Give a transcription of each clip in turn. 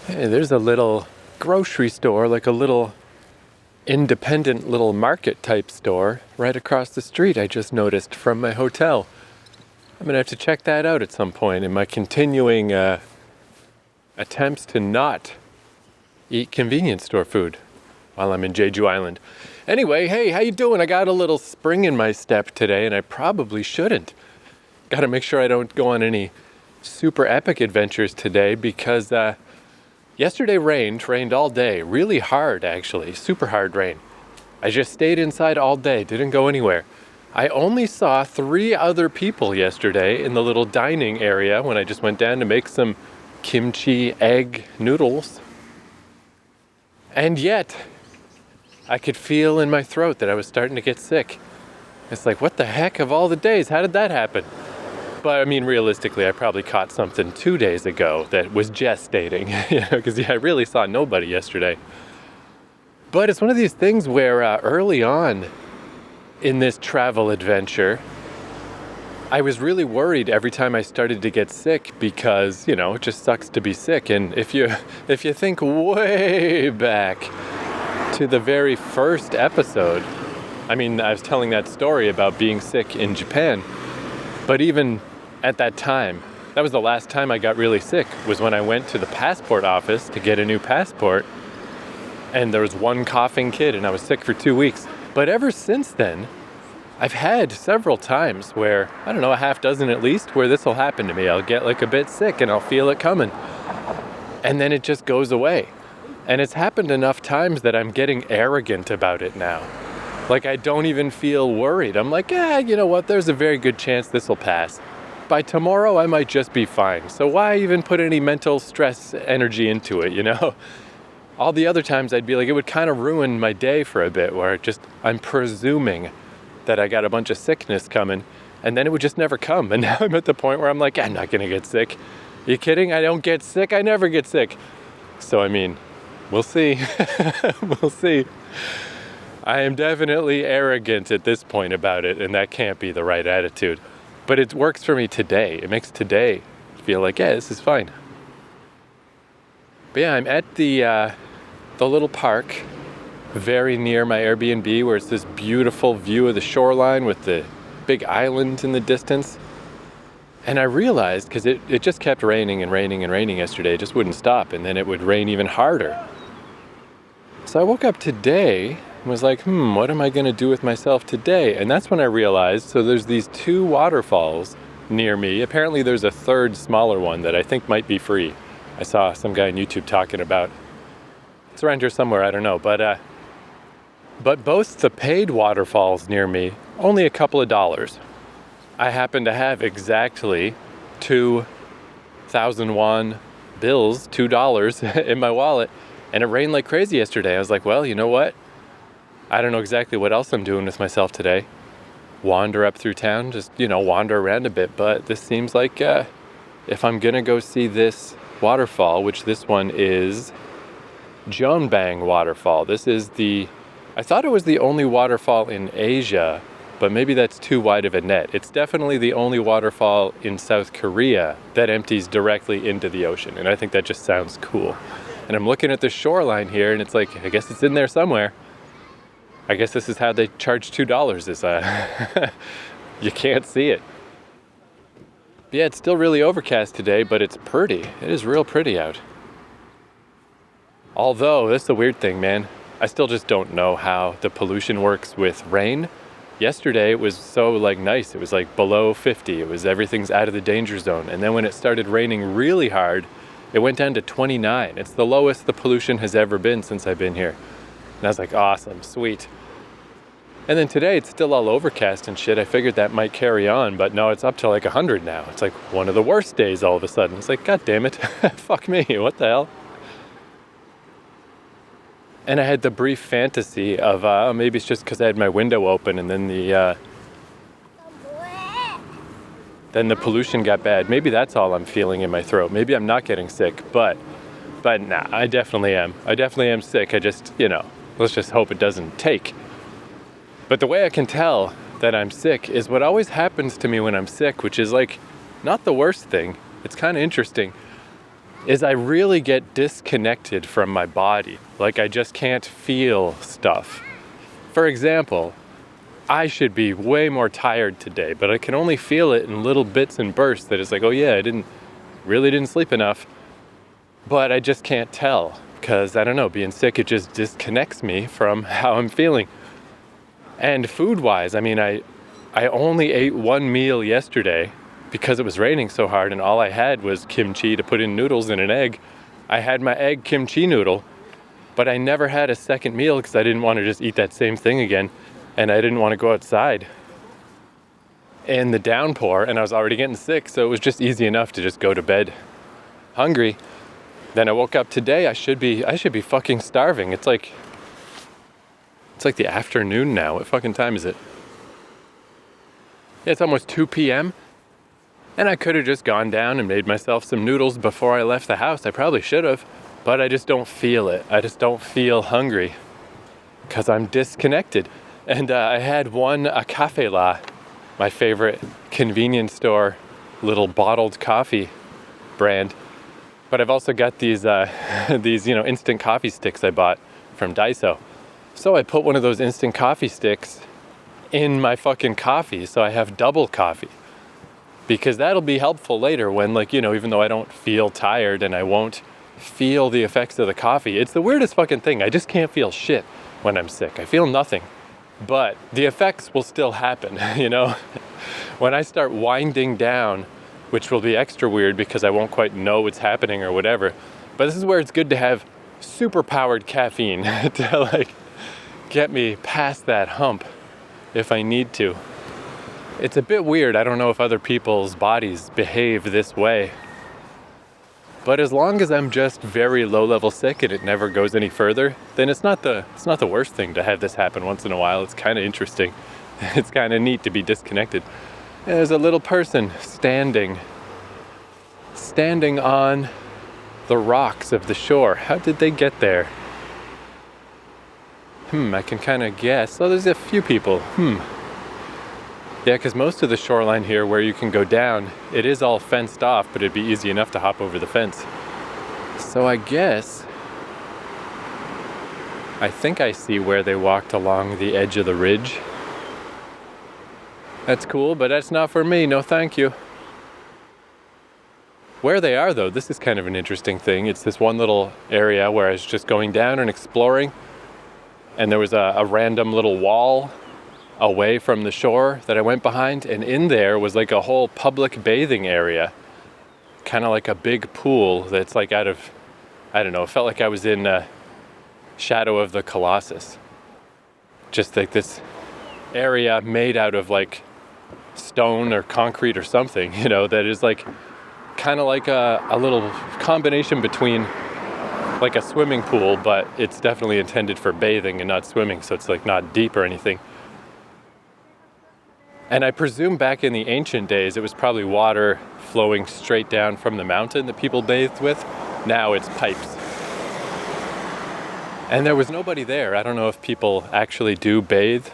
Hey, there's a little grocery store, like a little independent little market type store right across the street I just noticed from my hotel. I'm gonna have to check that out at some point in my continuing attempts to not eat convenience store food while I'm in Jeju Island. Anyway, hey, how you doing? I got a little spring in my step today and I probably shouldn't. Gotta make sure I don't go on any super epic adventures today because yesterday rained all day, really hard actually, super hard rain. I just stayed inside all day, didn't go anywhere. I only saw 3 other people yesterday in the little dining area when I just went down to make some kimchi egg noodles. And yet, I could feel in my throat that I was starting to get sick. It's like, what the heck of all the days? How did that happen? But I mean, realistically, I probably caught something 2 days ago that was gestating, because I really saw nobody yesterday. But it's one of these things where early on in this travel adventure, I was really worried every time I started to get sick because, it just sucks to be sick. And if you think way back to the very first episode, I mean, I was telling that story about being sick in Japan, but even at that time, that was the last time I got really sick, was when I went to the passport office to get a new passport, and there was one coughing kid, and I was sick for 2 weeks. But ever since then, I've had several times where, I don't know, a half dozen at least, where this will happen to me. I'll get like a bit sick, and I'll feel it coming, and then it just goes away. And it's happened enough times that I'm getting arrogant about it now. Like, I don't even feel worried. I'm like, you know what, there's a very good chance this will pass. By tomorrow, I might just be fine. So why even put any mental stress energy into it, All the other times I'd be like, it would kind of ruin my day for a bit, where I'm presuming that I got a bunch of sickness coming, and then it would just never come. And now I'm at the point where I'm like, I'm not going to get sick. You kidding? I don't get sick. I never get sick. So, I mean, we'll see. We'll see. I am definitely arrogant at this point about it, and that can't be the right attitude. But it works for me today. It makes today feel like, this is fine. But yeah, I'm at the little park very near my Airbnb, where it's this beautiful view of the shoreline with the big island in the distance. And I realized, because it just kept raining and raining and raining yesterday, it just wouldn't stop, and then it would rain even harder. So I woke up today and was like, what am I going to do with myself today? And that's when I realized, so there's these 2 waterfalls near me. Apparently there's a third smaller one that I think might be free. I saw some guy on YouTube talking about. It's around here somewhere, I don't know. But both the paid waterfalls near me, only a couple of dollars. I happen to have exactly 2,000 won bills, $2 in my wallet. And it rained like crazy yesterday. I was like, well, you know what? I don't know exactly what else I'm doing with myself today. Wander up through town, just, wander around a bit. But this seems like if I'm going to go see this waterfall, which this one is Jeongbang waterfall. This is I thought it was the only waterfall in Asia, but maybe that's too wide of a net. It's definitely the only waterfall in South Korea that empties directly into the ocean. And I think that just sounds cool. And I'm looking at the shoreline here, and it's like, I guess it's in there somewhere. I guess this is how they charge $2 is you can't see it. But yeah, it's still really overcast today, but it's pretty. It is real pretty out. Although, that's the weird thing, man. I still just don't know how the pollution works with rain. Yesterday, it was so nice. It was below 50. Everything's out of the danger zone. And then when it started raining really hard, it went down to 29. It's the lowest the pollution has ever been since I've been here. And I was like, awesome, sweet. And then today it's still all overcast and shit. I figured that might carry on, but no, it's up to 100 now. It's one of the worst days all of a sudden. It's like, God damn it. Fuck me, what the hell? And I had the brief fantasy of maybe it's just because I had my window open and then the pollution got bad. Maybe that's all I'm feeling in my throat. Maybe I'm not getting sick, but nah, I definitely am. I definitely am sick. I just, let's just hope it doesn't take. But the way I can tell that I'm sick is what always happens to me when I'm sick, which is not the worst thing. It's kind of interesting. is I really get disconnected from my body. Like I just can't feel stuff. For example, I should be way more tired today, but I can only feel it in little bits and bursts that it's like, oh yeah, I really didn't sleep enough. But I just can't tell because, I don't know, being sick, it just disconnects me from how I'm feeling. And food-wise, I mean, I only ate one meal yesterday because it was raining so hard and all I had was kimchi to put in noodles and an egg. I had my egg kimchi noodle, but I never had a second meal because I didn't want to just eat that same thing again. And I didn't want to go outside in the downpour, and I was already getting sick, so it was just easy enough to just go to bed hungry. Then I woke up today, I should be fucking starving. It's like the afternoon now. What fucking time is it? Yeah, it's almost 2 p.m. And I could have just gone down and made myself some noodles before I left the house. I probably should have, but I just don't feel it. I just don't feel hungry because I'm disconnected. And I had a cafe la, my favorite convenience store little bottled coffee brand. But I've also got these instant coffee sticks I bought from Daiso. So I put one of those instant coffee sticks in my fucking coffee, so I have double coffee. Because that'll be helpful later when, even though I don't feel tired and I won't feel the effects of the coffee. It's the weirdest fucking thing. I just can't feel shit when I'm sick. I feel nothing. But the effects will still happen, When I start winding down, which will be extra weird because I won't quite know what's happening or whatever. But this is where it's good to have super powered caffeine to get me past that hump if I need to. It's a bit weird. I don't know if other people's bodies behave this way. But as long as I'm just very low level sick and it never goes any further, then it's not the worst thing to have this happen once in a while. It's kind of interesting. It's kind of neat to be disconnected. There's a little person standing on the rocks of the shore. How did they get there? I can kind of guess. Oh, there's a few people. Yeah, because most of the shoreline here where you can go down, it is all fenced off, but it'd be easy enough to hop over the fence. So I think I see where they walked along the edge of the ridge. That's cool, but that's not for me. No, thank you. Where they are, though, this is kind of an interesting thing. It's this one little area where I was just going down and exploring, and there was a random little wall away from the shore that I went behind, and in there was a whole public bathing area, kind of like a big pool that's out of, I don't know, it felt like I was in Shadow of the Colossus. Just this area made out of stone or concrete or something, that is kind of like a little combination between a swimming pool, but it's definitely intended for bathing and not swimming, so it's not deep or anything. And I presume back in the ancient days, it was probably water flowing straight down from the mountain that people bathed with. Now it's pipes. And there was nobody there. I don't know if people actually do bathe,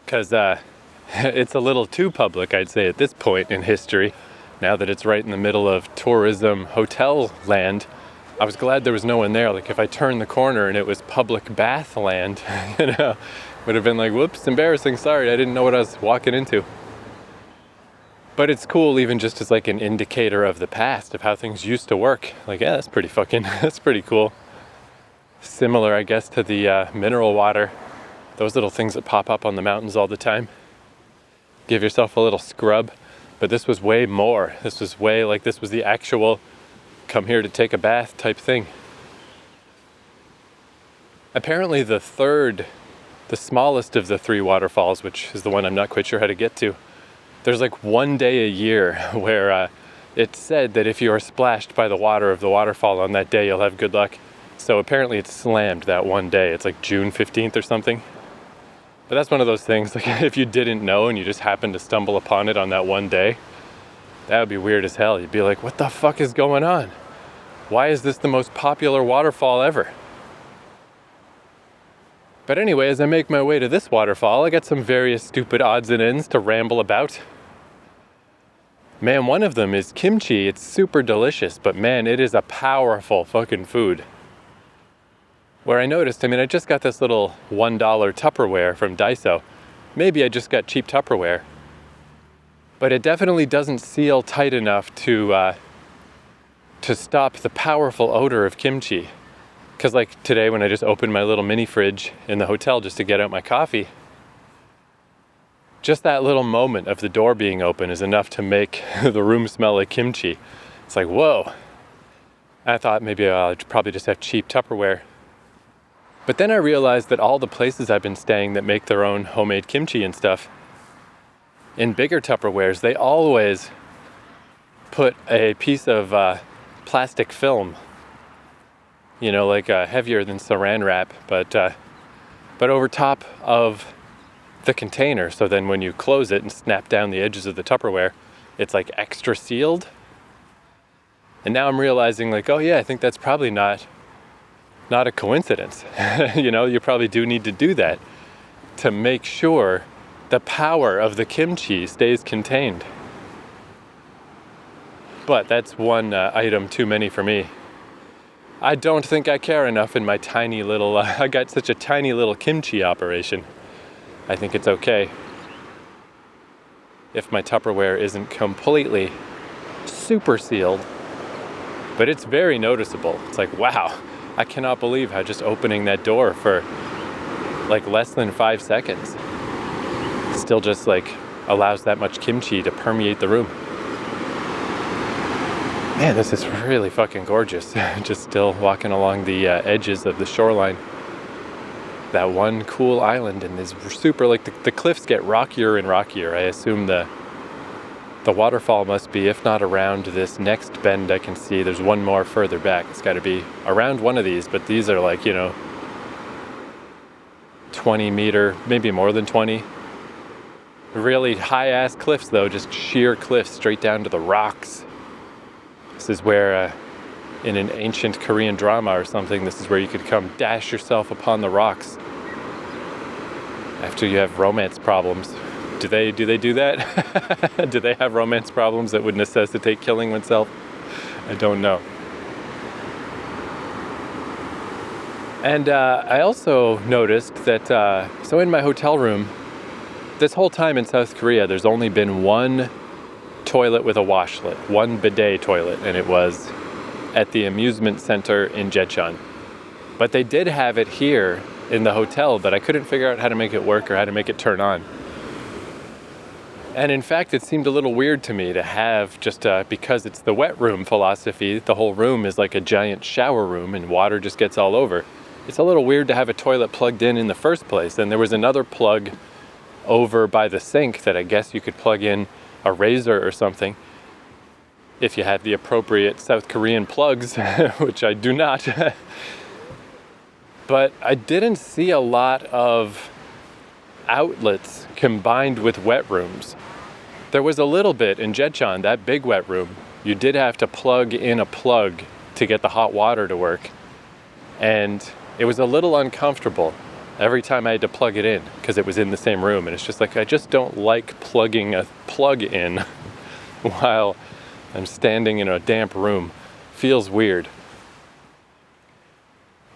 because it's a little too public, I'd say, at this point in history, now that it's right in the middle of tourism hotel land. I was glad there was no one there. If I turned the corner and it was public bath land, would have been whoops, embarrassing, sorry, I didn't know what I was walking into. But it's cool even just as an indicator of the past, of how things used to work. Yeah, that's pretty cool. Similar, I guess, to the mineral water, those little things that pop up on the mountains all the time. Give yourself a little scrub. But this was way more. This was way this was the actual come here to take a bath type thing. Apparently the smallest of the 3 waterfalls, which is the one I'm not quite sure how to get to, there's 1 day a year where it's said that if you are splashed by the water of the waterfall on that day, you'll have good luck. So apparently it's slammed that one day. It's June 15th or something. But that's one of those things, if you didn't know and you just happened to stumble upon it on that one day, that would be weird as hell. You'd be like, what the fuck is going on? Why is this the most popular waterfall ever? But anyway, as I make my way to this waterfall, I got some various stupid odds and ends to ramble about. Man, one of them is kimchi. It's super delicious, but man, it is a powerful fucking food. Where I noticed, I just got this little $1 Tupperware from Daiso. Maybe I just got cheap Tupperware. But it definitely doesn't seal tight enough to stop the powerful odor of kimchi. Because like today when I just opened my little mini fridge in the hotel just to get out my coffee, just that little moment of the door being open is enough to make the room smell like kimchi. It's like, whoa. I thought maybe I'll probably just have cheap Tupperware. But then I realized that all the places I've been staying that make their own homemade kimchi and stuff, in bigger Tupperwares, they always put a piece of plastic film, like heavier than saran wrap, but over top of the container. So then when you close it and snap down the edges of the Tupperware, it's like extra sealed. And now I'm realizing like, oh yeah, I think that's probably not a coincidence. You probably do need to do that to make sure the power of the kimchi stays contained. But that's one item too many for me. I don't think I care enough in my tiny little, I got such a tiny little kimchi operation. I think it's okay if my Tupperware isn't completely super sealed, but it's very noticeable. It's like, wow, I cannot believe how just opening that door for like less than 5 seconds still just like allows that much kimchi to permeate the room. Man, this is really fucking gorgeous. Just still walking along the edges of the shoreline. That one cool island, and is super, like the cliffs get rockier and rockier. I assume the waterfall must be, if not around this next bend I can see, there's one more further back. It's got to be around one of these, but these are like, 20 meter, maybe more than 20. Really high-ass cliffs though, just sheer cliffs straight down to the rocks. This is where, in an ancient Korean drama or something, this is where you could come dash yourself upon the rocks after you have romance problems. Do they do that? Do they have romance problems that would necessitate killing oneself? I don't know. And I also noticed that, so in my hotel room, this whole time in South Korea, there's only been one toilet with a washlet, one bidet toilet, and it was at the amusement center in Jeju. But they did have it here in the hotel, but I couldn't figure out how to make it work or how to make it turn on. And in fact, it seemed a little weird to me to have just, because it's the wet room philosophy, the whole room is like a giant shower room and water just gets all over. It's a little weird to have a toilet plugged in the first place. And there was another plug over by the sink that I guess you could plug in a razor or something if you had the appropriate South Korean plugs, which I do not. But I didn't see a lot of outlets combined with wet rooms. There was a little bit in Jeju, that big wet room. You did have to plug in a plug to get the hot water to work. And it was a little uncomfortable every time I had to plug it in because it was in the same room. And it's just like, I just don't like plugging a plug in while I'm standing in a damp room. Feels weird.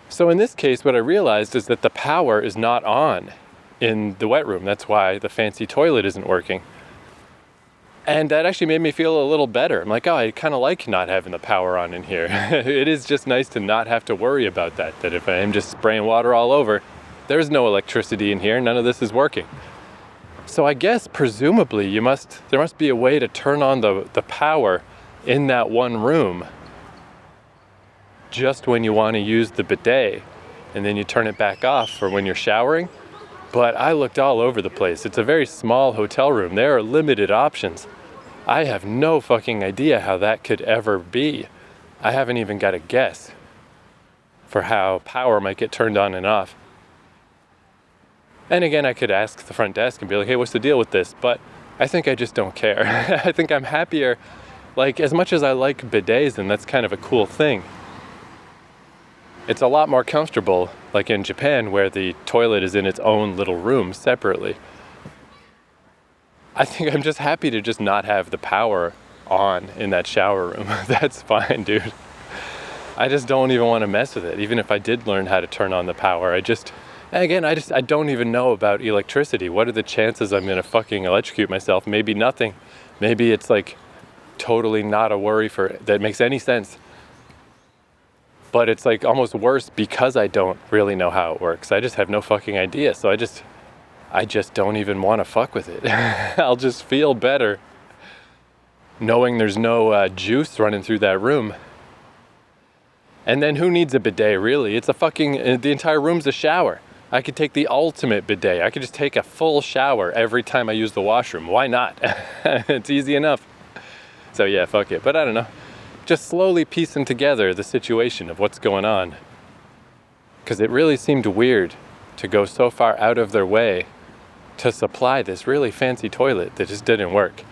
So in this case, what I realized is that the power is not on in the wet room. That's why the fancy toilet isn't working. And that actually made me feel a little better. I'm like, oh, I kind of like not having the power on in here. It is just nice to not have to worry about that if I am just spraying water all over, there's no electricity in here, none of this is working. So I guess presumably there must be a way to turn on the power in that one room just when you want to use the bidet, and then you turn it back off for when you're showering. But I looked all over the place. It's a very small hotel room. There are limited options. I have no fucking idea how that could ever be. I haven't even got a guess for how power might get turned on and off. And again, I could ask the front desk and be like, hey, what's the deal with this? But I think I just don't care. I think I'm happier, like as much as I like bidets, and that's kind of a cool thing. It's a lot more comfortable, like in Japan, where the toilet is in its own little room separately. I think I'm just happy to just not have the power on in that shower room. That's fine, dude. I just don't even want to mess with it. Even if I did learn how to turn on the power, I don't even know about electricity. What are the chances I'm gonna fucking electrocute myself? Maybe nothing. Maybe it's like totally not a worry that makes any sense. But it's like almost worse because I don't really know how it works. I just have no fucking idea. So I just don't even want to fuck with it. I'll just feel better knowing there's no juice running through that room. And then who needs a bidet, really? It's the entire room's a shower. I could take the ultimate bidet. I could just take a full shower every time I use the washroom. Why not? It's easy enough. So yeah, fuck it. But I don't know. Just slowly piecing together the situation of what's going on. Because it really seemed weird to go so far out of their way to supply this really fancy toilet that just didn't work.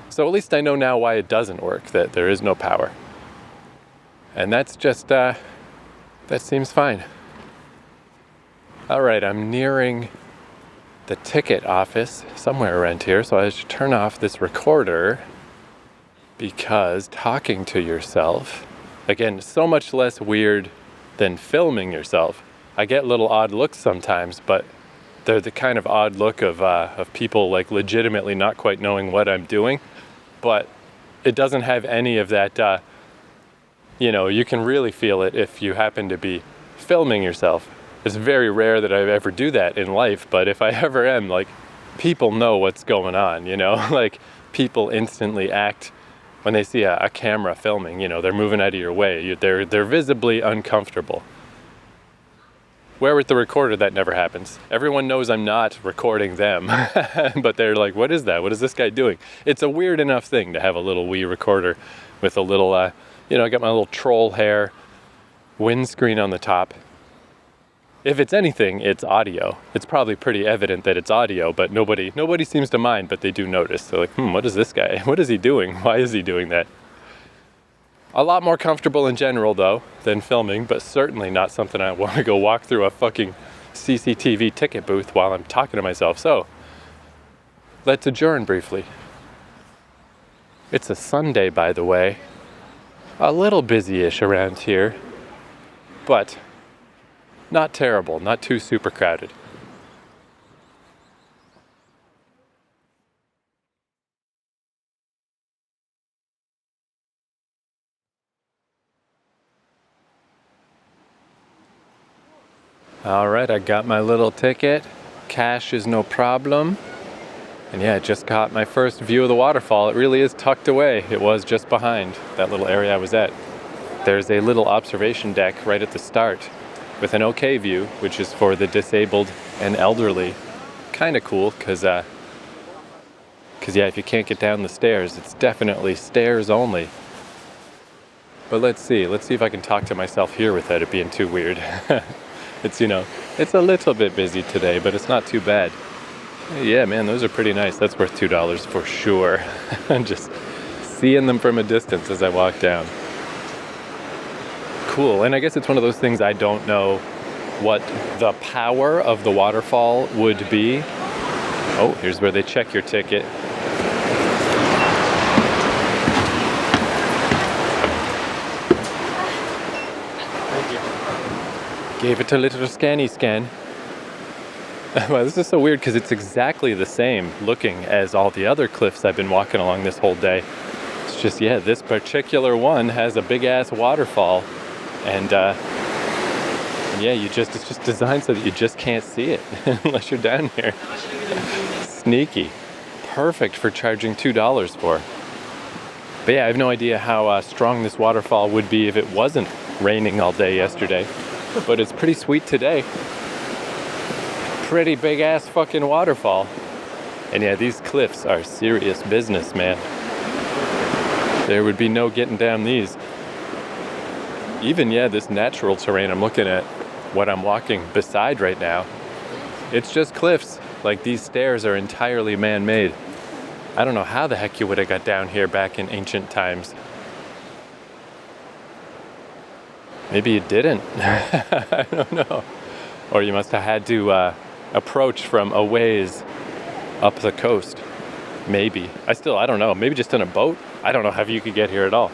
So at least I know now why it doesn't work, that there is no power. And that's just, that seems fine. All right, I'm nearing the ticket office somewhere around here, so I should turn off this recorder because talking to yourself, again, so much less weird than filming yourself. I get little odd looks sometimes, but they're the kind of odd look of people like legitimately not quite knowing what I'm doing, but it doesn't have any of that, you can really feel it if you happen to be filming yourself. It's very rare that I ever do that in life, but if I ever am, like, people know what's going on, like people instantly act when they see a camera filming, they're moving out of your way. They're visibly uncomfortable. Where with the recorder, that never happens. Everyone knows I'm not recording them, but they're like, what is that? What is this guy doing? It's a weird enough thing to have a little wee recorder with a little, I got my little troll hair windscreen on the top. If it's anything, it's audio. It's probably pretty evident that it's audio, but nobody seems to mind, but they do notice. They're like, what is this guy? What is he doing? Why is he doing that? A lot more comfortable in general, though, than filming, but certainly not something I want to go walk through a fucking CCTV ticket booth while I'm talking to myself. So, let's adjourn briefly. It's a Sunday, by the way. A little busy-ish around here, but not terrible, not too super crowded. All right, I got my little ticket. Cash is no problem. And yeah, I just got my first view of the waterfall. It really is tucked away. It was just behind that little area I was at. There's a little observation deck right at the start with an okay view, which is for the disabled and elderly. Kind of cool, because yeah, if you can't get down the stairs, it's definitely stairs only. But let's see if I can talk to myself here without it being too weird. It's a little bit busy today, but it's not too bad. Yeah, man, those are pretty nice. That's worth $2 for sure. I'm just seeing them from a distance as I walk down. Cool, and I guess it's one of those things I don't know what the power of the waterfall would be. Oh, here's where they check your ticket. Thank you. Gave it a little scanny scan. Well, this is so weird because it's exactly the same looking as all the other cliffs I've been walking along this whole day. It's just, yeah, this particular one has a big ass waterfall. And yeah, it's just designed so that you just can't see it unless you're down here. Sneaky. Perfect for charging $2 for. But yeah, I have no idea how strong this waterfall would be if it wasn't raining all day yesterday. But it's pretty sweet today. Pretty big ass fucking waterfall. And yeah, these cliffs are serious business, man. There would be no getting down these. Even, yeah, this natural terrain I'm looking at, what I'm walking beside right now, it's just cliffs. Like, these stairs are entirely man-made. I don't know how the heck you would have got down here back in ancient times. Maybe you didn't. I don't know. Or you must have had to approach from a ways up the coast. Maybe. I don't know. Maybe just on a boat. I don't know how you could get here at all.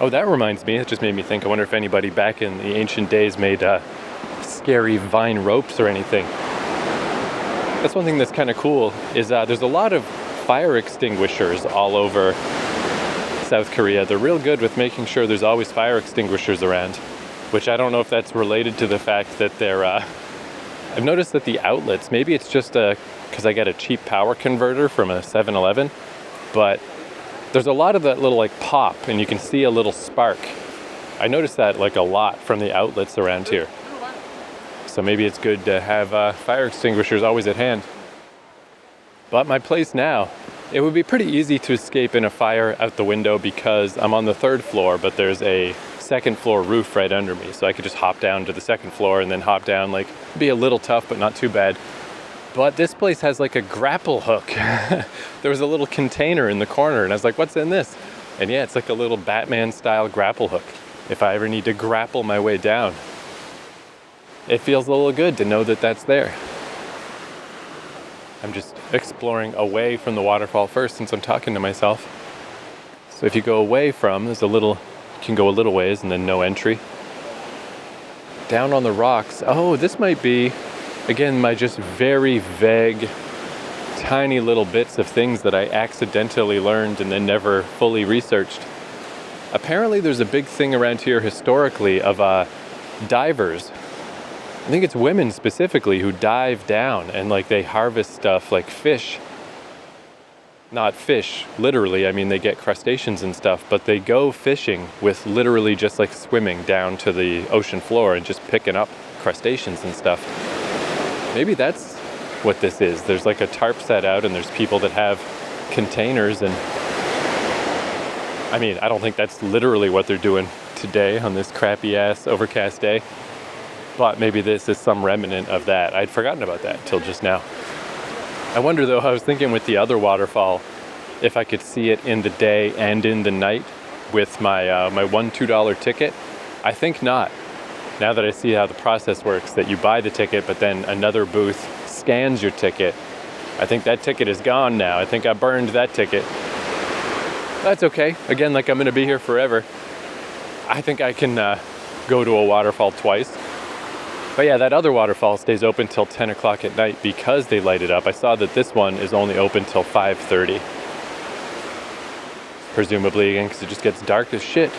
Oh, that reminds me. It just made me think. I wonder if anybody back in the ancient days made scary vine ropes or anything. That's one thing that's kind of cool is there's a lot of fire extinguishers all over South Korea. They're real good with making sure there's always fire extinguishers around, which I don't know if that's related to the fact that they're... I've noticed that the outlets, maybe it's just because I get a cheap power converter from a 7-Eleven, but there's a lot of that little like pop and you can see a little spark. I noticed that like a lot from the outlets around here. So maybe it's good to have fire extinguishers always at hand. But my place now, it would be pretty easy to escape in a fire out the window because I'm on the 3rd floor, but there's a 2nd floor roof right under me. So I could just hop down to the 2nd floor and then hop down, like, be a little tough, but not too bad. But this place has like a grapple hook. There was a little container in the corner and I was like, what's in this? And yeah, it's like a little Batman style grapple hook. If I ever need to grapple my way down, it feels a little good to know that that's there. I'm just exploring away from the waterfall first since I'm talking to myself. So if you go away from, you can go a little ways and then no entry. Down on the rocks, oh, this might be, again, my just very vague, tiny little bits of things that I accidentally learned and then never fully researched. Apparently there's a big thing around here historically of divers. I think it's women specifically who dive down and like they harvest stuff like fish. Not fish, literally, I mean they get crustaceans and stuff, but they go fishing with literally just like swimming down to the ocean floor and just picking up crustaceans and stuff. Maybe that's what this is. There's like a tarp set out and there's people that have containers and I mean, I don't think that's literally what they're doing today on this crappy ass overcast day, but maybe this is some remnant of that. I'd forgotten about that till just now. I wonder though, I was thinking with the other waterfall, if I could see it in the day and in the night with my my $1-2 ticket. I think not. Now that I see how the process works, that you buy the ticket, but then another booth scans your ticket. I think that ticket is gone now. I think I burned that ticket. That's okay. Again, like I'm gonna be here forever. I think I can go to a waterfall twice. But yeah, that other waterfall stays open till 10 o'clock at night because they light it up. I saw that this one is only open till 5:30. Presumably again, because it just gets dark as shit.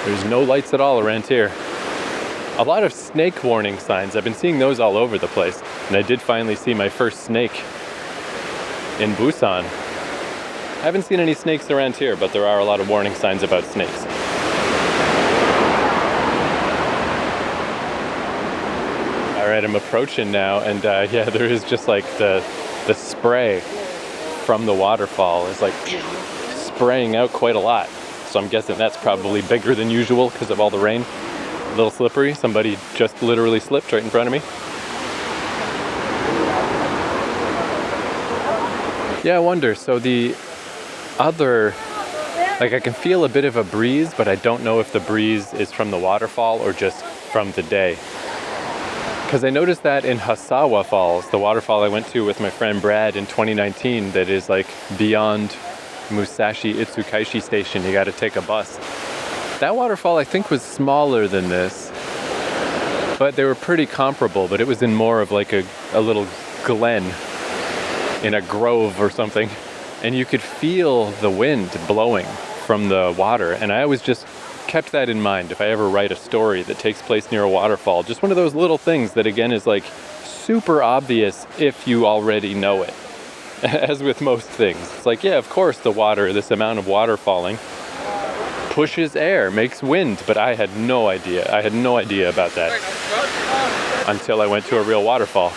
There's no lights at all around here. A lot of snake warning signs. I've been seeing those all over the place. And I did finally see my first snake in Busan. I haven't seen any snakes around here, but there are a lot of warning signs about snakes. All right, I'm approaching now, and yeah, there is just like the spray from the waterfall is like spraying out quite a lot. So I'm guessing that's probably bigger than usual because of all the rain. A little slippery. Somebody just literally slipped right in front of me. Yeah, I wonder. So the other, like I can feel a bit of a breeze, but I don't know if the breeze is from the waterfall or just from the day. Because I noticed that in Hasawa Falls, the waterfall I went to with my friend Brad in 2019, that is like beyond Musashi Itsukaishi Station. You got to take a bus. That waterfall I think was smaller than this, but they were pretty comparable, but it was in more of like a little glen in a grove or something. And you could feel the wind blowing from the water. And I always just kept that in mind if I ever write a story that takes place near a waterfall. Just one of those little things that again is like super obvious if you already know it. As with most things. It's like, yeah, of course the water, this amount of water falling, pushes air, makes wind, but I had no idea. I had no idea about that until I went to a real waterfall.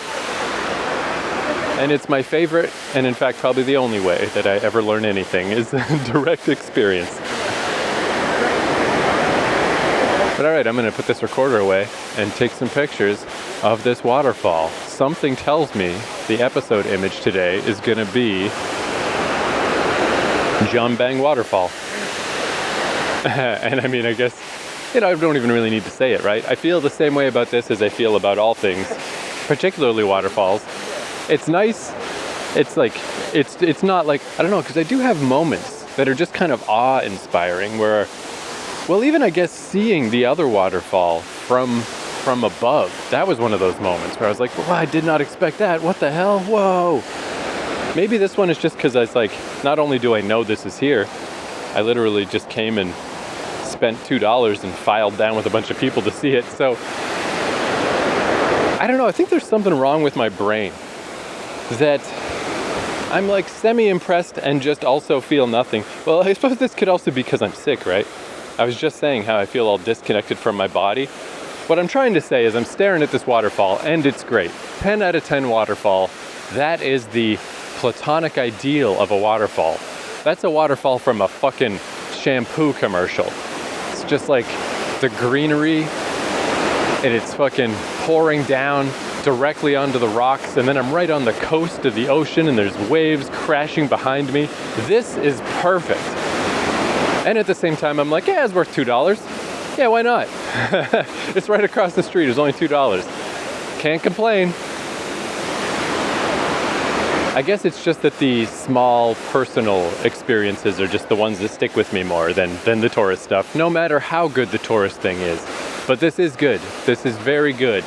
And it's my favorite, and in fact probably the only way that I ever learn anything is direct experience. But alright, I'm going to put this recorder away and take some pictures of this waterfall. Something tells me the episode image today is going to be Jeongbang Waterfall. And I mean, I guess, I don't even really need to say it, right? I feel the same way about this as I feel about all things, particularly waterfalls. It's nice it's like, it's not like, I don't know, because I do have moments that are just kind of awe-inspiring where, well, even I guess seeing the other waterfall from above, that was one of those moments where I was like, wow, I did not expect that. What the hell? Whoa. Maybe this one is just because I was like, not only do I know this is here, I literally just came and spent $2 and filed down with a bunch of people to see it. So I don't know, I think there's something wrong with my brain that I'm like semi-impressed and just also feel nothing. Well, I suppose this could also be because I'm sick, right? I was just saying how I feel all disconnected from my body. What I'm trying to say is I'm staring at this waterfall and it's great. 10 out of 10 waterfall. That is the platonic ideal of a waterfall. That's a waterfall from a fucking shampoo commercial. It's just like the greenery and it's fucking pouring down directly onto the rocks, and then I'm right on the coast of the ocean and there's waves crashing behind me. This is perfect. And at the same time, I'm like, yeah, it's worth $2. Yeah, why not? It's right across the street. It's only $2. Can't complain. I guess it's just that the small personal experiences are just the ones that stick with me more than the tourist stuff, no matter how good the tourist thing is. But this is good. This is very good.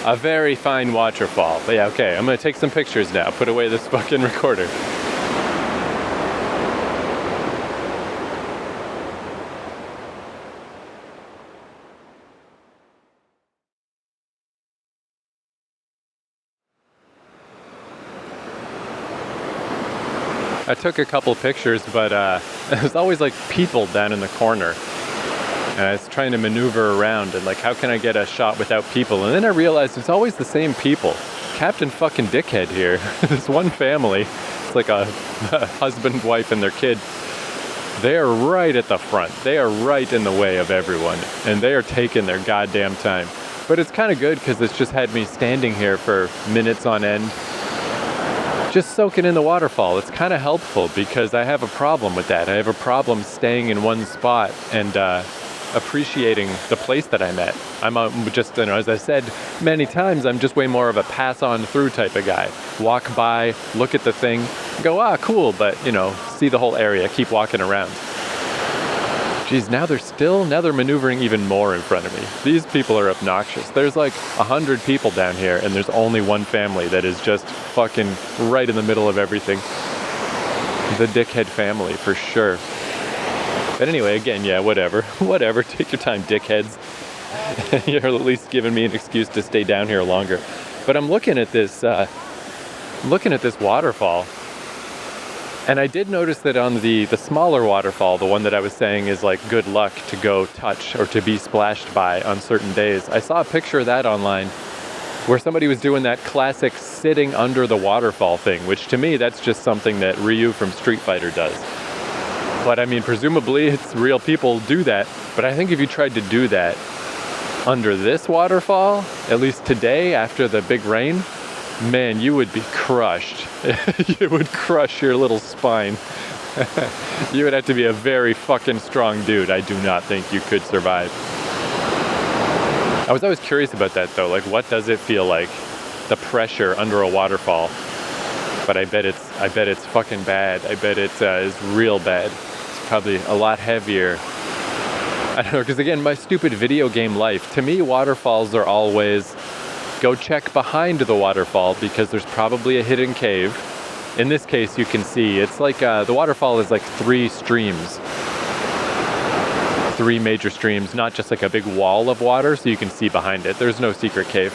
A very fine waterfall. But yeah, okay, I'm gonna take some pictures now. Put away this fucking recorder. I took a couple pictures, but there's always like people down in the corner. And I was trying to maneuver around and like, how can I get a shot without people? And then I realized it's always the same people. Captain fucking Dickhead here. This one family, it's like a husband, wife, and their kid. They are right at the front. They are right in the way of everyone. And they are taking their goddamn time. But it's kind of good because it's just had me standing here for minutes on end, just soaking in the waterfall. It's kind of helpful because I have a problem with that. I have a problem staying in one spot and appreciating the place that I'm at. I'm just, you know, as I said many times, I'm just way more of a pass on through type of guy. Walk by, look at the thing, go, ah, cool, but, you know, see the whole area, keep walking around. Geez, now they're maneuvering even more in front of me. These people are obnoxious. There's like 100 people down here and there's only one family that is just fucking right in the middle of everything. The dickhead family, for sure. But anyway, again, yeah, whatever. Whatever, take your time, dickheads. You're at least giving me an excuse to stay down here longer. But I'm looking at this waterfall. And I did notice that on the smaller waterfall, the one that I was saying is like good luck to go touch or to be splashed by on certain days, I saw a picture of that online where somebody was doing that classic sitting under the waterfall thing, which to me, that's just something that Ryu from Street Fighter does. But I mean, presumably it's real people do that. But I think if you tried to do that under this waterfall, at least today after the big rain, man, you would be crushed. You would crush your little spine. You would have to be a very fucking strong dude. I do not think you could survive. I was always curious about that though. Like, what does it feel like? The pressure under a waterfall. But I bet it's fucking bad. I bet it is real bad. It's probably a lot heavier. I don't know, because again, my stupid video game life, to me, waterfalls are always go check behind the waterfall because there's probably a hidden cave. In this case, you can see it's like the waterfall is like three major streams, not just like a big wall of water, so you can see behind it. There's no secret cave.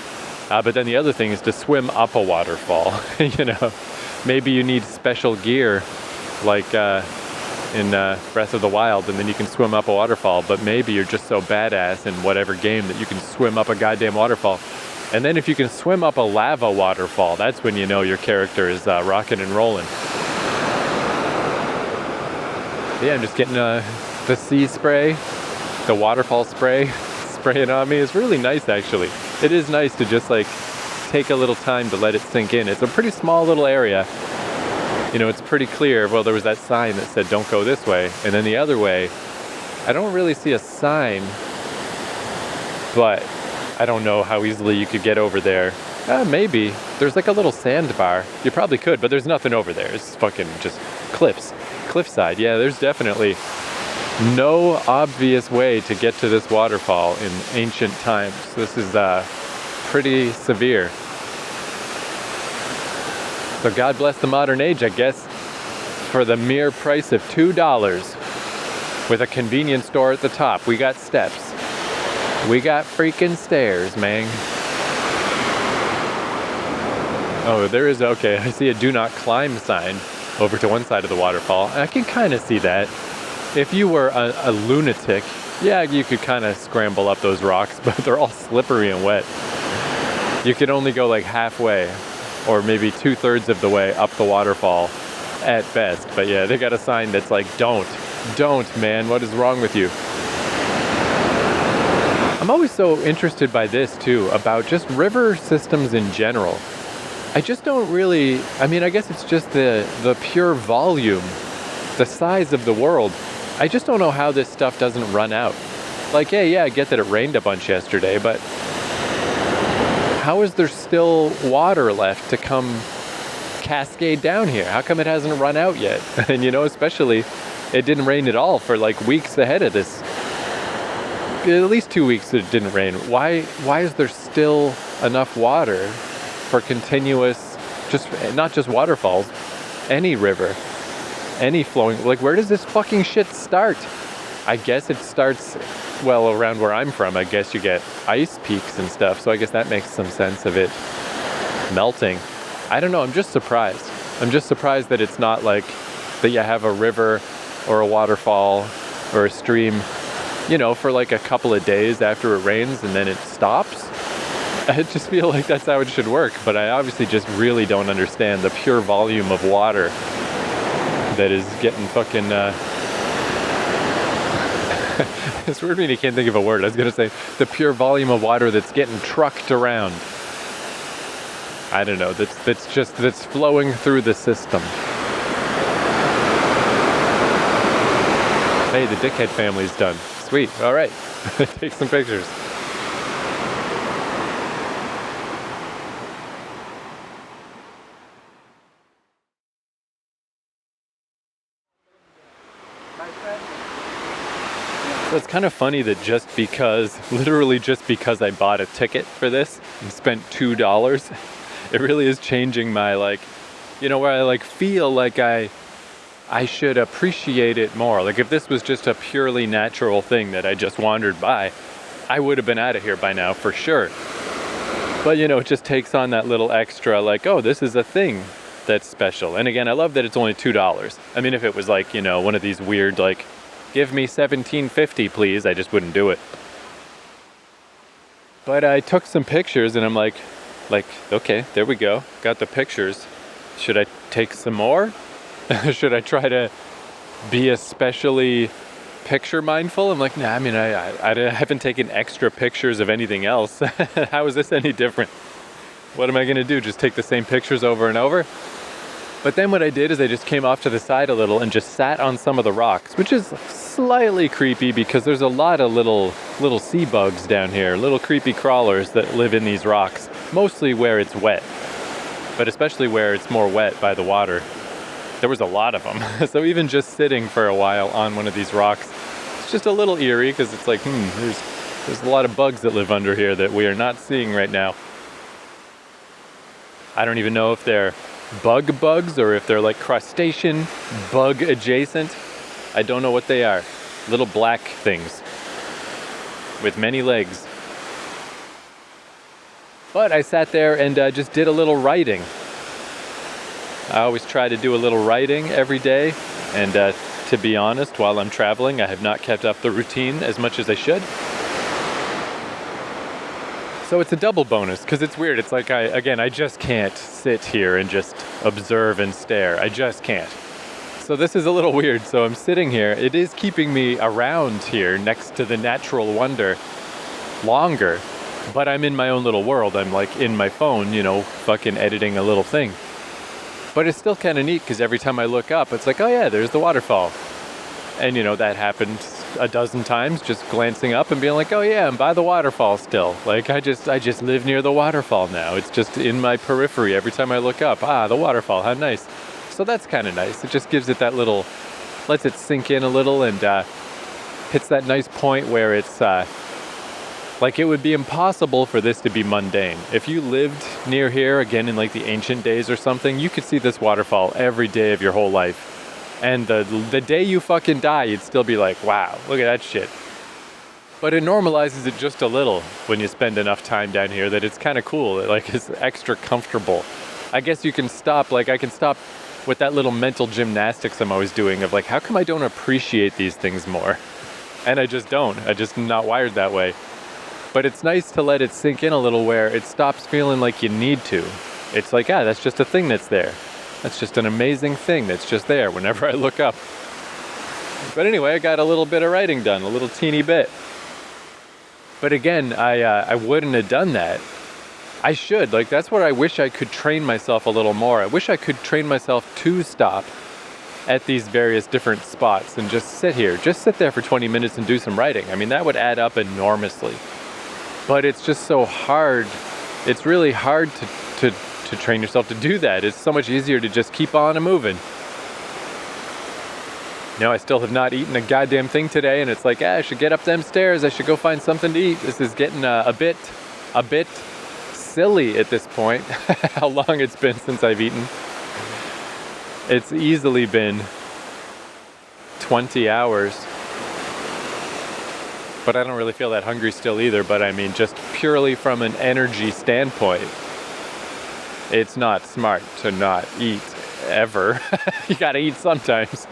But then the other thing is to swim up a waterfall. You know, maybe you need special gear like in Breath of the Wild, and then you can swim up a waterfall. But maybe you're just so badass in whatever game that you can swim up a goddamn waterfall. And then if you can swim up a lava waterfall, that's when you know your character is rocking and rolling. Yeah, I'm just getting the sea spray, the waterfall spray, spraying on me. It's really nice, actually. It is nice to just like take a little time to let it sink in. It's a pretty small little area. You know, it's pretty clear. Well, there was that sign that said, don't go this way. And then the other way, I don't really see a sign, but I don't know how easily you could get over there. Maybe. There's like a little sandbar. You probably could, but there's nothing over there. It's fucking just cliffs. Cliffside. Yeah, there's definitely no obvious way to get to this waterfall in ancient times. This is pretty severe. So God bless the modern age, I guess, for the mere price of $2 with a convenience store at the top. We got steps. We got freaking stairs, man. Oh, there is, okay, I see a do not climb sign over to one side of the waterfall. I can kind of see that. If you were a lunatic, yeah, you could kind of scramble up those rocks, but they're all slippery and wet. You could only go like halfway, or maybe 2/3 of the way up the waterfall at best. But yeah, they got a sign that's like, don't, man, what is wrong with you? I'm always so interested by this too, about just river systems in general. I just don't really, I mean, I guess it's just the pure volume, the size of the world. I just don't know how this stuff doesn't run out. Like, yeah, I get that it rained a bunch yesterday, but how is there still water left to come cascade down here? How come it hasn't run out yet? And you know, especially, it didn't rain at all for like weeks ahead of this. At least 2 weeks it didn't rain. Why is there still enough water for continuous, just not just waterfalls, any river, any flowing, like where does this fucking shit start? I guess it starts, well, around where I'm from. I guess you get ice peaks and stuff, so I guess that makes some sense of it melting. I don't know, I'm just surprised. I'm just surprised that it's not like that you have a river or a waterfall or a stream, you know, for like a couple of days after it rains and then it stops. I just feel like that's how it should work, but I obviously just really don't understand the pure volume of water that is getting fucking, it's weird when you can't think of a word. I was going to say the pure volume of water that's getting trucked around. I don't know, that's flowing through the system. Hey, the dickhead family's done. Sweet, all right, take some pictures. So it's kind of funny that literally just because I bought a ticket for this and spent $2, it really is changing my, like, you know, where I like feel like I should appreciate it more. Like if this was just a purely natural thing that I just wandered by, I would have been out of here by now for sure. But you know, it just takes on that little extra, like, oh, this is a thing that's special. And again, I love that it's only $2. I mean, if it was like, you know, one of these weird, like, give me $17.50 please, I just wouldn't do it. But I took some pictures and I'm like, okay, there we go, got the pictures. Should I take some more? Should I try to be especially picture mindful? I'm like, nah, I mean, I haven't taken extra pictures of anything else. How is this any different? What am I gonna do, just take the same pictures over and over? But then what I did is I just came off to the side a little and just sat on some of the rocks, which is slightly creepy because there's a lot of little sea bugs down here, little creepy crawlers that live in these rocks, mostly where it's wet, but especially where it's more wet by the water. There was a lot of them. So even just sitting for a while on one of these rocks, it's just a little eerie because it's like, there's a lot of bugs that live under here that we are not seeing right now. I don't even know if they're bugs or if they're like crustacean, bug adjacent. I don't know what they are. Little black things with many legs. But I sat there and just did a little writing. I always try to do a little writing every day, and to be honest, while I'm traveling, I have not kept up the routine as much as I should. So it's a double bonus, because it's weird. It's like, I just can't sit here and just observe and stare. I just can't. So this is a little weird. So I'm sitting here. It is keeping me around here next to the natural wonder longer, but I'm in my own little world. I'm like in my phone, you know, fucking editing a little thing. But it's still kind of neat because every time I look up, it's like, oh yeah, there's the waterfall. And, that happened a dozen times, just glancing up and being like, oh yeah, I'm by the waterfall still. Like, I just live near the waterfall now. It's just in my periphery every time I look up. Ah, the waterfall, how nice. So that's kind of nice. It just gives it that little, lets it sink in a little, and hits that nice point where it's like, it would be impossible for this to be mundane. If you lived near here, again, in like the ancient days or something, you could see this waterfall every day of your whole life. And the day you fucking die, you'd still be like, wow, look at that shit. But it normalizes it just a little when you spend enough time down here that it's kind of cool. Like, it's extra comfortable. I guess you can stop, like, I can stop with that little mental gymnastics I'm always doing of like, how come I don't appreciate these things more? And I just don't. I'm just not wired that way. But it's nice to let it sink in a little where it stops feeling like you need to. It's like, that's just a thing that's there. That's just an amazing thing that's just there whenever I look up. But anyway, I got a little bit of writing done, a little teeny bit. But again, I wouldn't have done that. I should. Like, that's where I wish I could train myself a little more. I wish I could train myself to stop at these various different spots and just sit here. Just sit there for 20 minutes and do some writing. I mean, that would add up enormously. But it's just so hard. It's really hard to train yourself to do that. It's so much easier to just keep on moving. I still have not eaten a goddamn thing today, and it's like, I should get up them stairs. I should go find something to eat. This is getting a bit silly at this point. How long it's been since I've eaten. It's easily been 20 hours. But I don't really feel that hungry still either. But I mean, just purely from an energy standpoint, it's not smart to not eat ever. You gotta eat sometimes.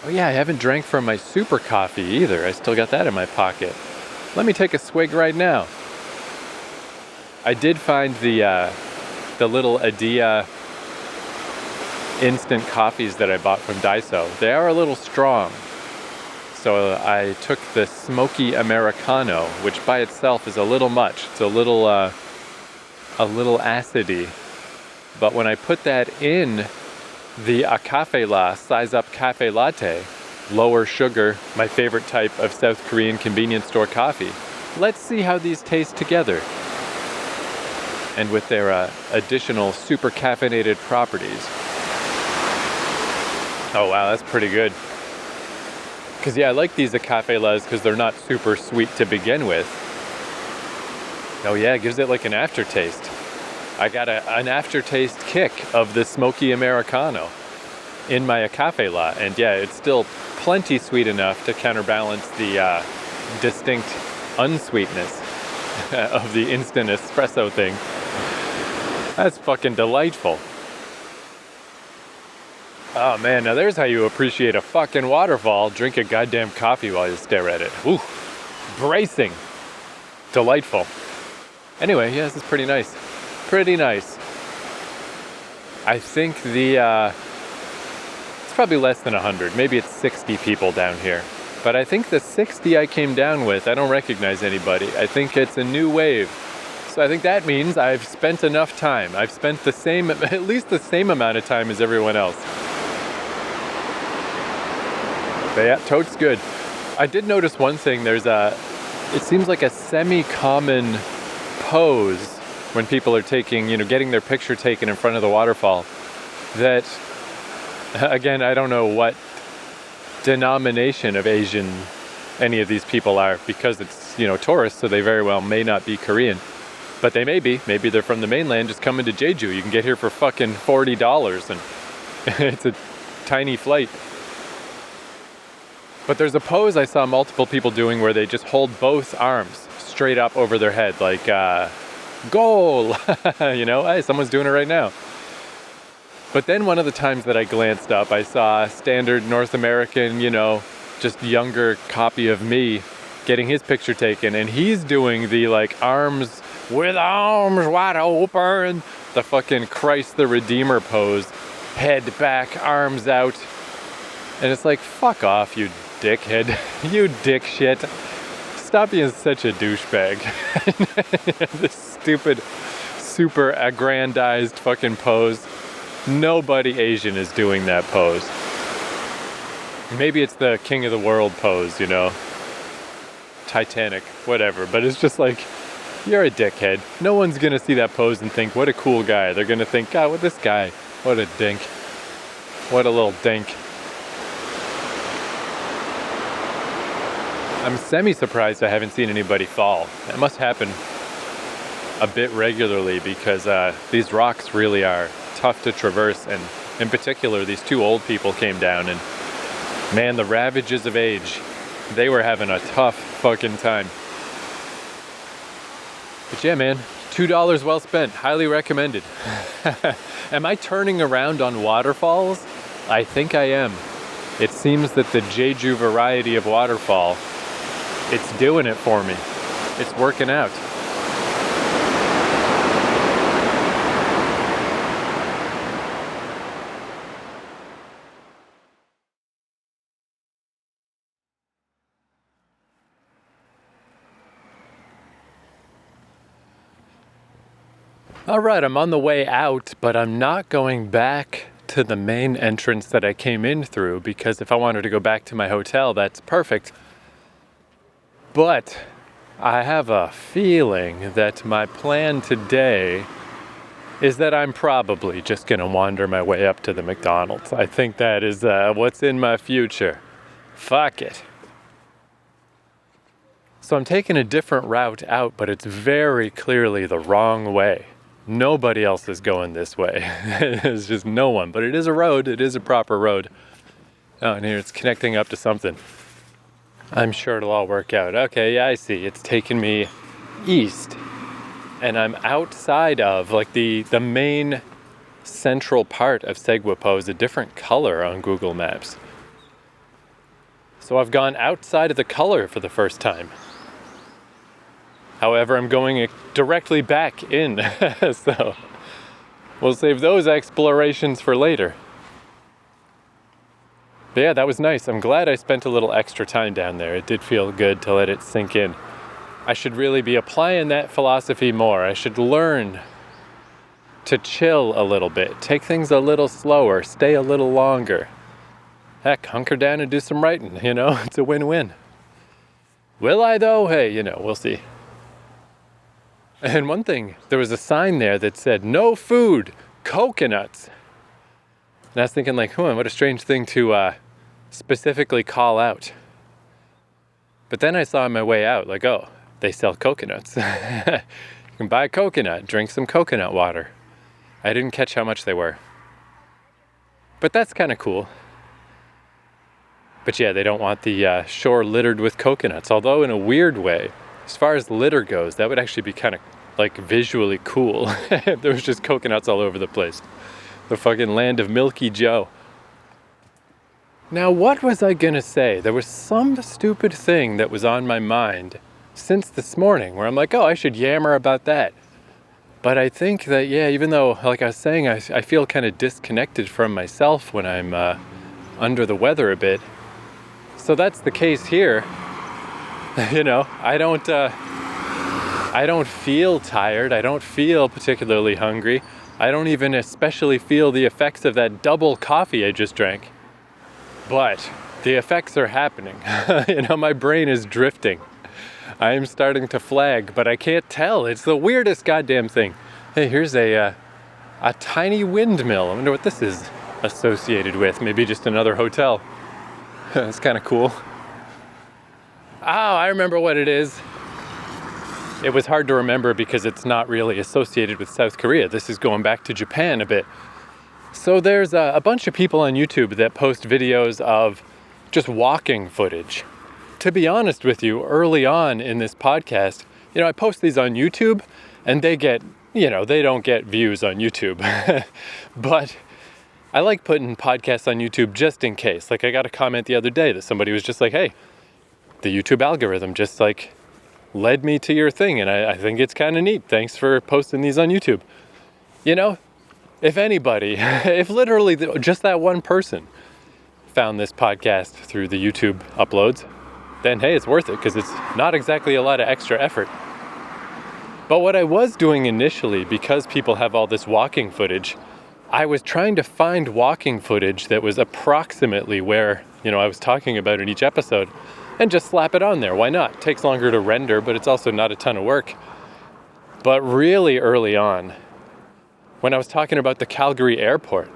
Oh yeah, I haven't drank from my super coffee either. I still got that in my pocket. Let me take a swig right now. I did find the little Adia instant coffees that I bought from Daiso. They are a little strong. So I took the smoky Americano, which by itself is a little much. It's a little acidy. But when I put that in the Cafe La size up cafe latte, lower sugar, my favorite type of South Korean convenience store coffee, let's see how these taste together. And with their additional super caffeinated properties. Oh wow, that's pretty good. Because yeah, I like these Cafe Las because they're not super sweet to begin with. Oh yeah, it gives it like an aftertaste. I got an aftertaste kick of the smoky Americano in my Cafe La. And yeah, it's still plenty sweet enough to counterbalance the distinct unsweetness of the instant espresso thing. That's fucking delightful. Oh man, now there's how you appreciate a fucking waterfall. Drink a goddamn coffee while you stare at it. Ooh, bracing. Delightful. Anyway, yeah, this is pretty nice. Pretty nice. I think it's probably less than 100. Maybe it's 60 people down here. But I think the 60 I came down with, I don't recognize anybody. I think it's a new wave. So I think that means I've spent enough time. I've spent at least the same amount of time as everyone else. But yeah, totes good. I did notice one thing. It seems like a semi-common pose when people are getting their picture taken in front of the waterfall. That, again, I don't know what denomination of Asian any of these people are, because it's, tourists, so they very well may not be Korean. But they may be. Maybe they're from the mainland just coming to Jeju. You can get here for fucking $40 and it's a tiny flight. But there's a pose I saw multiple people doing where they just hold both arms straight up over their head, like, goal! Hey, someone's doing it right now. But then one of the times that I glanced up, I saw a standard North American, just younger copy of me getting his picture taken, and he's doing the, arms with arms wide open, the fucking Christ the Redeemer pose, head back, arms out. And it's like, fuck off, you dickhead. You dick shit. Stop being such a douchebag. This stupid, super aggrandized fucking pose. Nobody Asian is doing that pose. Maybe it's the king of the world pose, you know, Titanic, whatever. But it's just like, you're a dickhead. No one's gonna see that pose and think, what a cool guy. They're gonna think, God, what this guy, what a dink. What a little dink. I'm semi-surprised I haven't seen anybody fall. That must happen a bit regularly because these rocks really are tough to traverse, and in particular, these two old people came down and man, the ravages of age, they were having a tough fucking time. But yeah, man, $2 well spent, highly recommended. Am I turning around on waterfalls? I think I am. It seems that the Jeju variety of waterfall, it's doing it for me. It's working out. All right, I'm on the way out, but I'm not going back to the main entrance that I came in through, because if I wanted to go back to my hotel, that's perfect. But I have a feeling that my plan today is that I'm probably just going to wander my way up to the McDonald's. I think that is what's in my future. Fuck it. So I'm taking a different route out, but it's very clearly the wrong way. Nobody else is going this way. There's just no one, but it is a road. It is a proper road. Oh, and here it's connecting up to something. I'm sure it'll all work out. Okay, yeah, I see. It's taking me east, and I'm outside of, like, the main central part of Seogwipo is a different color on Google Maps. So I've gone outside of the color for the first time. However, I'm going directly back in, so we'll save those explorations for later. But yeah, that was nice. I'm glad I spent a little extra time down there. It did feel good to let it sink in. I should really be applying that philosophy more. I should learn to chill a little bit, take things a little slower, stay a little longer. Heck, hunker down and do some writing, you know? It's a win-win. Will I though? Hey, you know, we'll see. And one thing, there was a sign there that said, no food, coconuts. And I was thinking like, what a strange thing to specifically call out. But then I saw on my way out, like, oh, they sell coconuts. You can buy a coconut, drink some coconut water. I didn't catch how much they were. But that's kind of cool. But yeah, they don't want the shore littered with coconuts. Although in a weird way, as far as litter goes, that would actually be kind of like visually cool. There was just coconuts all over the place. The fucking land of Milky Joe. Now, what was I gonna say? There was some stupid thing that was on my mind since this morning where I'm like, oh, I should yammer about that. But I think that, yeah, even though, like I was saying, I feel kind of disconnected from myself when I'm under the weather a bit. So that's the case here. You know, I don't feel tired. I don't feel particularly hungry. I don't even especially feel the effects of that double coffee I just drank. But the effects are happening. You know, my brain is drifting. I am starting to flag, but I can't tell. It's the weirdest goddamn thing. Hey, here's a tiny windmill. I wonder what this is associated with. Maybe just another hotel. That's kind of cool. Oh, I remember what it is. It was hard to remember because it's not really associated with South Korea. This is going back to Japan a bit. So there's a bunch of people on YouTube that post videos of just walking footage. To be honest with you, early on in this podcast, you know, I post these on YouTube and they get, you know, they don't get views on YouTube. But I like putting podcasts on YouTube just in case. Like, I got a comment the other day that somebody was just like, hey, the YouTube algorithm just like led me to your thing, and I think it's kind of neat. Thanks for posting these on YouTube. You know, if anybody, if literally just that one person found this podcast through the YouTube uploads, then hey, it's worth it because it's not exactly a lot of extra effort. But what I was doing initially, because people have all this walking footage, I was trying to find walking footage that was approximately where, I was talking about in each episode, and just slap it on there. Why not? It takes longer to render, but it's also not a ton of work. But really early on, when I was talking about the Calgary airport,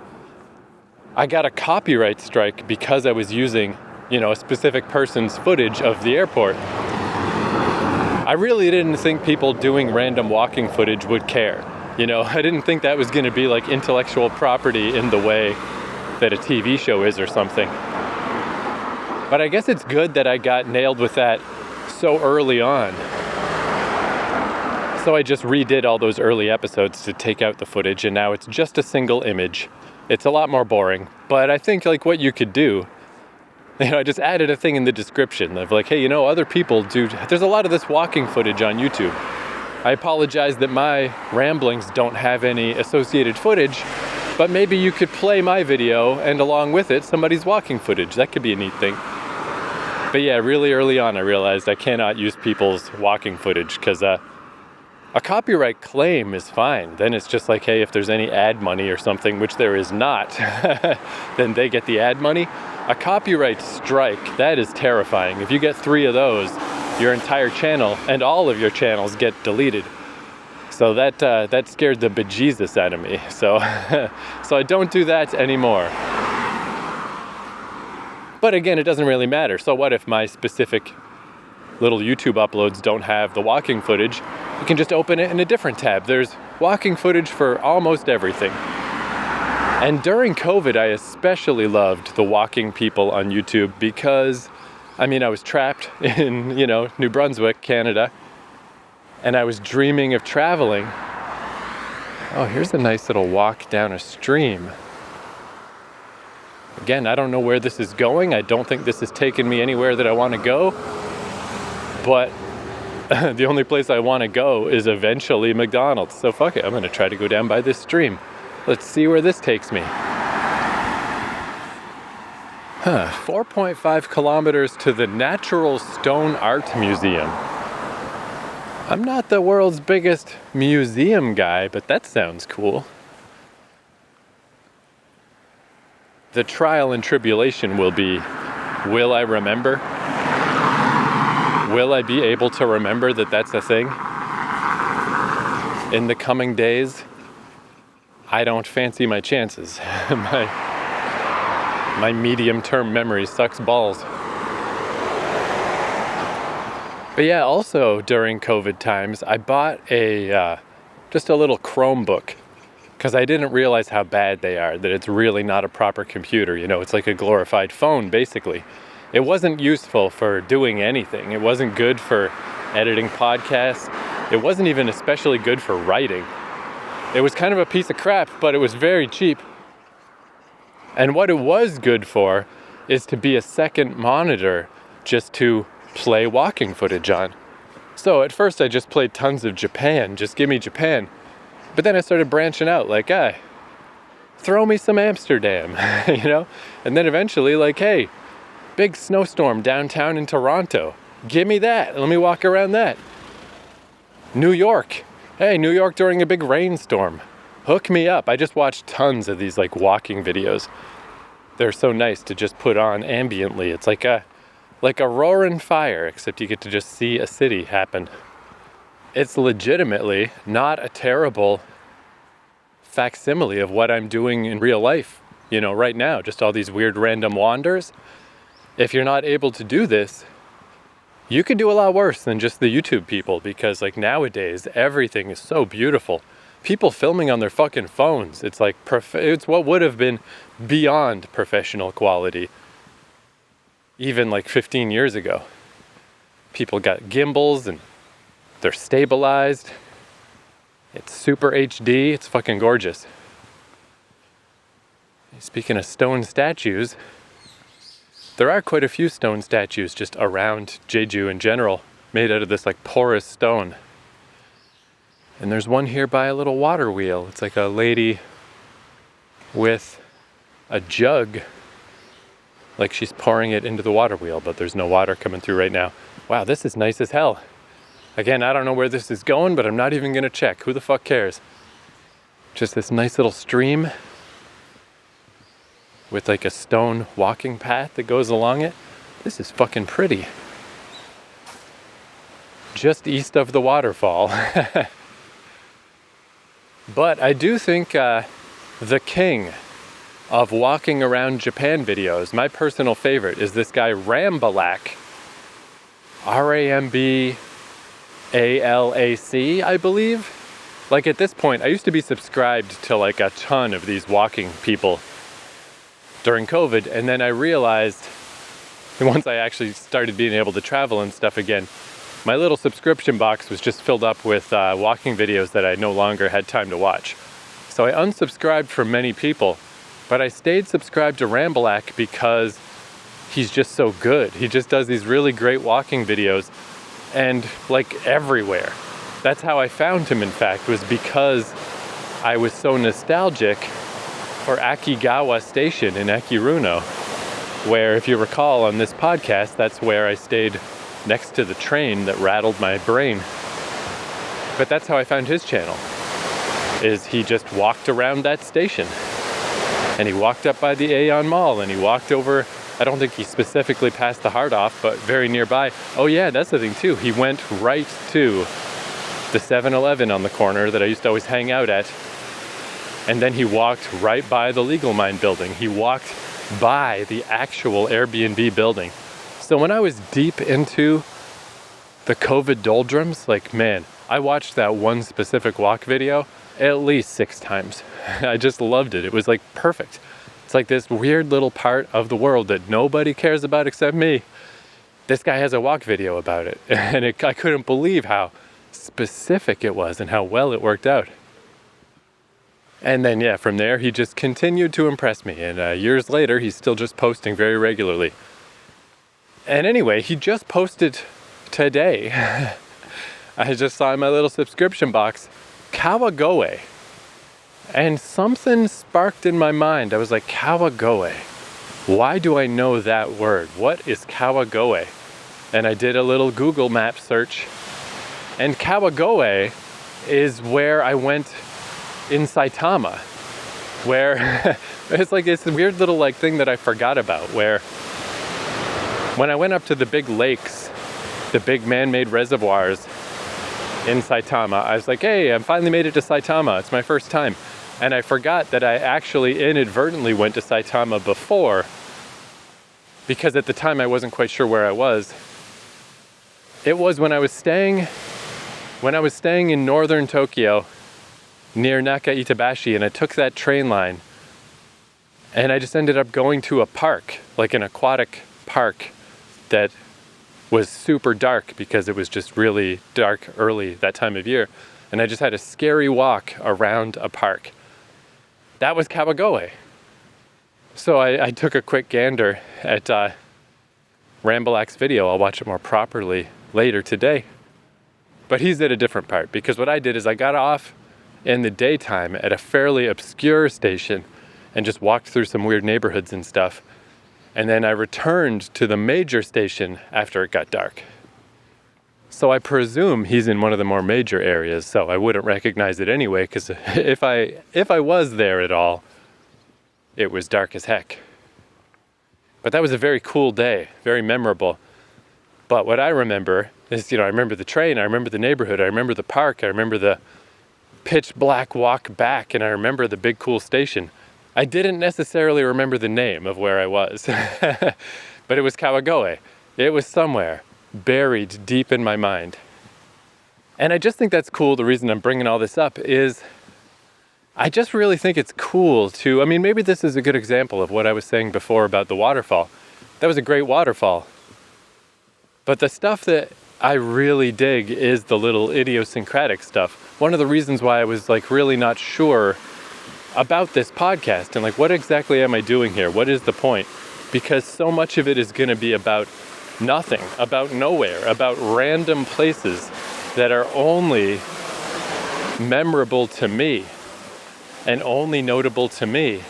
I got a copyright strike because I was using, a specific person's footage of the airport. I really didn't think people doing random walking footage would care. I didn't think that was going to be like intellectual property in the way that a TV show is or something. But I guess it's good that I got nailed with that so early on. So I just redid all those early episodes to take out the footage, and now it's just a single image. It's a lot more boring, but I think like what you could do, I just added a thing in the description of like, hey, other people do, there's a lot of this walking footage on YouTube. I apologize that my ramblings don't have any associated footage, but maybe you could play my video and along with it, somebody's walking footage. That could be a neat thing. But yeah, really early on, I realized I cannot use people's walking footage because a copyright claim is fine. Then it's just like, hey, if there's any ad money or something, which there is not, then they get the ad money. A copyright strike, that is terrifying. If you get 3 of those, your entire channel and all of your channels get deleted. So that scared the bejesus out of me. So I don't do that anymore. But again, it doesn't really matter. So what if my specific little YouTube uploads don't have the walking footage? You can just open it in a different tab. There's walking footage for almost everything. And during COVID, I especially loved the walking people on YouTube because, I was trapped in, New Brunswick, Canada, and I was dreaming of traveling. Oh, here's a nice little walk down a stream. Again, I don't know where this is going. I don't think this is taking me anywhere that I want to go. But the only place I want to go is eventually McDonald's. So fuck it, I'm going to try to go down by this stream. Let's see where this takes me. 4.5 kilometers to the Natural Stone Art Museum. I'm not the world's biggest museum guy, but that sounds cool. The trial and tribulation will be, will I remember? Will I be able to remember that that's a thing? In the coming days, I don't fancy my chances. My medium-term memory sucks balls. But yeah, also during COVID times, I bought just a little Chromebook because I didn't realize how bad they are, that it's really not a proper computer. It's like a glorified phone, basically. It wasn't useful for doing anything. It wasn't good for editing podcasts. It wasn't even especially good for writing. It was kind of a piece of crap, but it was very cheap. And what it was good for is to be a second monitor just to play walking footage on. So at first I just played tons of Japan, just give me Japan. But then I started branching out like, throw me some Amsterdam, And then eventually like, hey, big snowstorm downtown in Toronto. Give me that. Let me walk around that. New York. Hey, New York during a big rainstorm. Hook me up. I just watched tons of these like walking videos. They're so nice to just put on ambiently. It's like a roaring fire, except you get to just see a city happen. It's legitimately not a terrible facsimile of what I'm doing in real life, right now. Just all these weird random wanders. If you're not able to do this, you could do a lot worse than just the YouTube people, because like nowadays, everything is so beautiful. People filming on their fucking phones. It's like, it's what would have been beyond professional quality, even like 15 years ago. People got gimbals and they're stabilized. It's super HD. It's fucking gorgeous. Speaking of stone statues, there are quite a few stone statues just around Jeju in general, made out of this like porous stone. And there's one here by a little water wheel. It's like a lady with a jug, like she's pouring it into the water wheel, but there's no water coming through right now. Wow, this is nice as hell. Again, I don't know where this is going, but I'm not even gonna check. Who the fuck cares? Just this nice little stream. with like a stone walking path that goes along it. This is fucking pretty. Just east of the waterfall. But I do think the king of walking around Japan videos, my personal favorite, is this guy Rambalac. Rambalac, I believe. Like at this point, I used to be subscribed to like a ton of these walking people during COVID, and then I realized once I actually started being able to travel and stuff again, my little subscription box was just filled up with walking videos that I no longer had time to watch. So I unsubscribed from many people, but I stayed subscribed to Rambalac because he's just so good. He just does these really great walking videos, and like everywhere. That's how I found him, in fact, was because I was so nostalgic for Akigawa Station in Ekiruno, where, if you recall on this podcast, that's where I stayed next to the train that rattled my brain. But that's how I found his channel, is he just walked around that station. And he walked up by the Aeon Mall, and he walked over, I don't think he specifically passed the Heart Off, but very nearby. Oh yeah, that's the thing too. He went right to the 7-Eleven on the corner that I used to always hang out at. And then he walked right by the Legal Mind building. He walked by the actual Airbnb building. So when I was deep into the COVID doldrums, like, man, I watched that one specific walk video at least 6 times. I just loved it. It was like perfect. It's like this weird little part of the world that nobody cares about except me. This guy has a walk video about it. And I couldn't believe how specific it was and how well it worked out. And then, yeah, from there, he just continued to impress me. And years later, he's still just posting very regularly. And anyway, he just posted today. I just saw in my little subscription box, Kawagoe. And something sparked in my mind. I was like, Kawagoe. Why do I know that word? What is Kawagoe? And I did a little Google map search. And Kawagoe is where I went in Saitama. Where it's like this weird little like thing that I forgot about, where when I went up to the big lakes, the big man-made reservoirs in Saitama, I was like, hey, I finally made it to Saitama. It's my first time. And I forgot that I actually inadvertently went to Saitama before, because at the time I wasn't quite sure where I was. It was when I was staying in northern Tokyo near Naka-Itabashi, and I took that train line, and I just ended up going to a park, like an aquatic park that was super dark because it was just really dark early that time of year. And I just had a scary walk around a park. That was Kawagoe. So I took a quick gander at Rambalac's video. I'll watch it more properly later today. But he's at a different part, because what I did is I got off in the daytime at a fairly obscure station and just walked through some weird neighborhoods and stuff. And then I returned to the major station after it got dark. So I presume he's in one of the more major areas, so I wouldn't recognize it anyway, because if I was there at all, it was dark as heck. But that was a very cool day, very memorable. But what I remember is, I remember the train, I remember the neighborhood, I remember the park, I remember the pitch black walk back, and I remember the big cool station. I didn't necessarily remember the name of where I was, but it was Kawagoe. It was somewhere buried deep in my mind. And I just think that's cool. The reason I'm bringing all this up is I just really think it's cool to, maybe this is a good example of what I was saying before about the waterfall. That was a great waterfall. But the stuff that I really dig is the little idiosyncratic stuff. One of the reasons why I was really not sure about this podcast and what exactly am I doing here? What is the point? Because so much of it is going to be about nothing, about nowhere, about random places that are only memorable to me and only notable to me.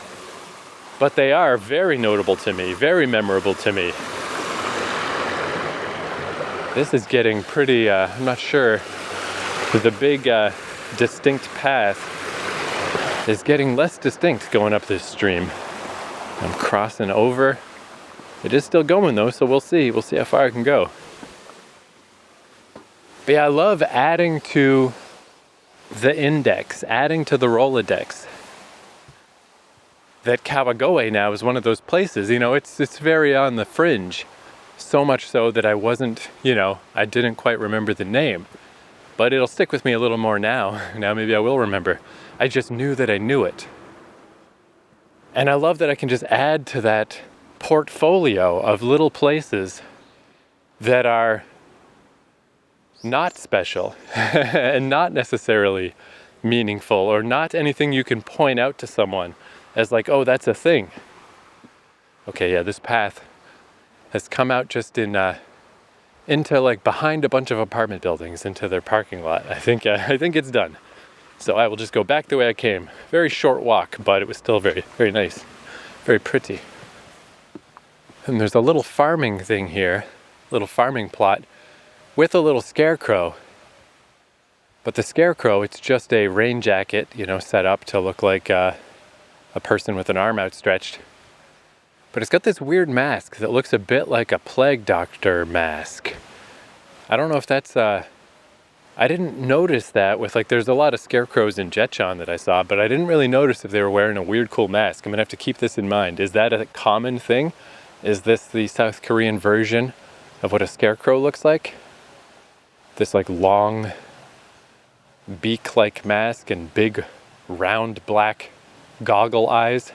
But they are very notable to me, very memorable to me. This is getting pretty, I'm not sure, the big distinct path is getting less distinct going up this stream. I'm crossing over. It is still going though, so we'll see. We'll see how far I can go. But yeah, I love adding to the index, adding to the Rolodex. That Kawagoe now is one of those places, it's very on the fringe. So much so that I wasn't, I didn't quite remember the name. But it'll stick with me a little more now. Now maybe I will remember. I just knew that I knew it. And I love that I can just add to that portfolio of little places that are not special and not necessarily meaningful, or not anything you can point out to someone as like, oh, that's a thing. Okay, yeah, this path has come out just into like behind a bunch of apartment buildings into their parking lot. I think it's done. So I will just go back the way I came. Very short walk, but it was still very, very nice, very pretty. And there's a little farming thing here, little farming plot with a little scarecrow. But the scarecrow, it's just a rain jacket, set up to look like a person with an arm outstretched. But it's got this weird mask that looks a bit like a plague doctor mask. I don't know if that's, I didn't notice that with there's a lot of scarecrows in Jeju that I saw, but I didn't really notice if they were wearing a weird cool mask. I'm gonna have to keep this in mind. Is that a common thing? Is this the South Korean version of what a scarecrow looks like? This long beak-like mask and big round black goggle eyes?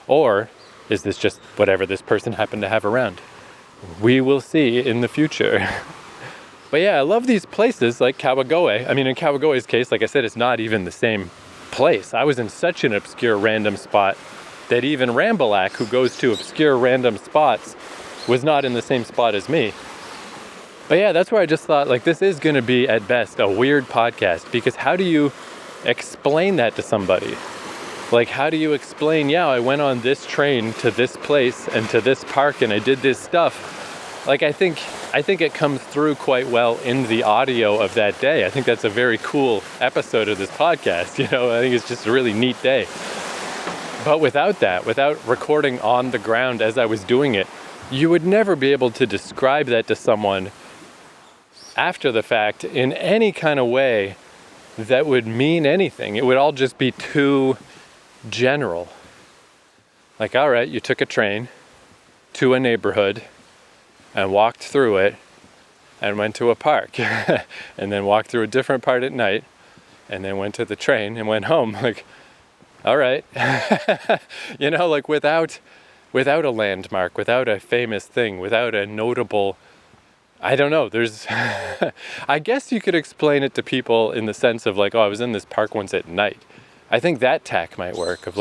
Or is this just whatever this person happened to have around? We will see in the future. But yeah, I love these places like Kawagoe. I mean, in Kawagoe's case, like I said, it's not even the same place. I was in such an obscure random spot that even Rambleak, who goes to obscure random spots, was not in the same spot as me. But yeah, that's where I just thought, this is going to be, at best, a weird podcast. Because how do you explain that to somebody? How do you explain, yeah, I went on this train to this place and to this park and I did this stuff. I think it comes through quite well in the audio of that day. I think that's a very cool episode of this podcast. I think it's just a really neat day. But without that, without recording on the ground as I was doing it, you would never be able to describe that to someone after the fact in any kind of way that would mean anything. It would all just be too general. All right, you took a train to a neighborhood and walked through it and went to a park and then walked through a different part at night and then went to the train and went home. All right. Without a landmark, without a famous thing, without a notable, I don't know, there's, I guess you could explain it to people in the sense of I was in this park once at night. I think that tack might work of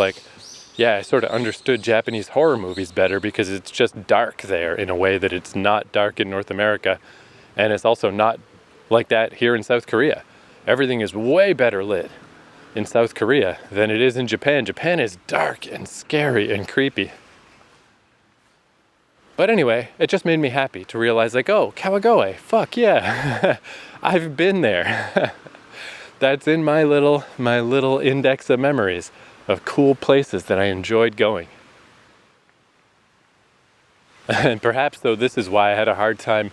yeah, I sort of understood Japanese horror movies better because it's just dark there in a way that it's not dark in North America. And it's also not like that here in South Korea. Everything is way better lit in South Korea than it is in Japan. Japan is dark and scary and creepy. But anyway, it just made me happy to realize oh, Kawagoe, fuck yeah. I've been there. That's in my little index of memories of cool places that I enjoyed going. And perhaps, though, this is why I had a hard time,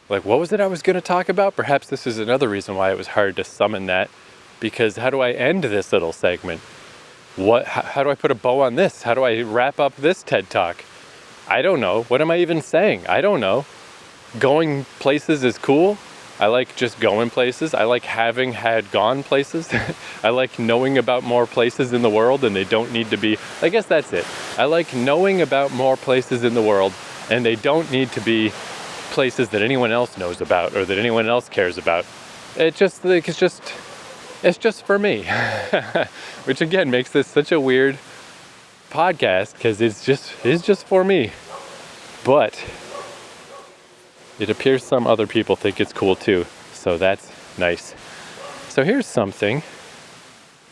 what was it I was going to talk about? Perhaps this is another reason why it was hard to summon that, because how do I end this little segment? How do I put a bow on this? How do I wrap up this TED Talk? I don't know. What am I even saying? I don't know. Going places is cool. I like just going places. I like having had gone places. I like knowing about more places in the world and they don't need to be, I guess that's it. I like knowing about more places in the world and they don't need to be places that anyone else knows about or that anyone else cares about. It's just for me. Which again makes this such a weird podcast because it's just for me. But it appears some other people think it's cool too, so that's nice. So here's something.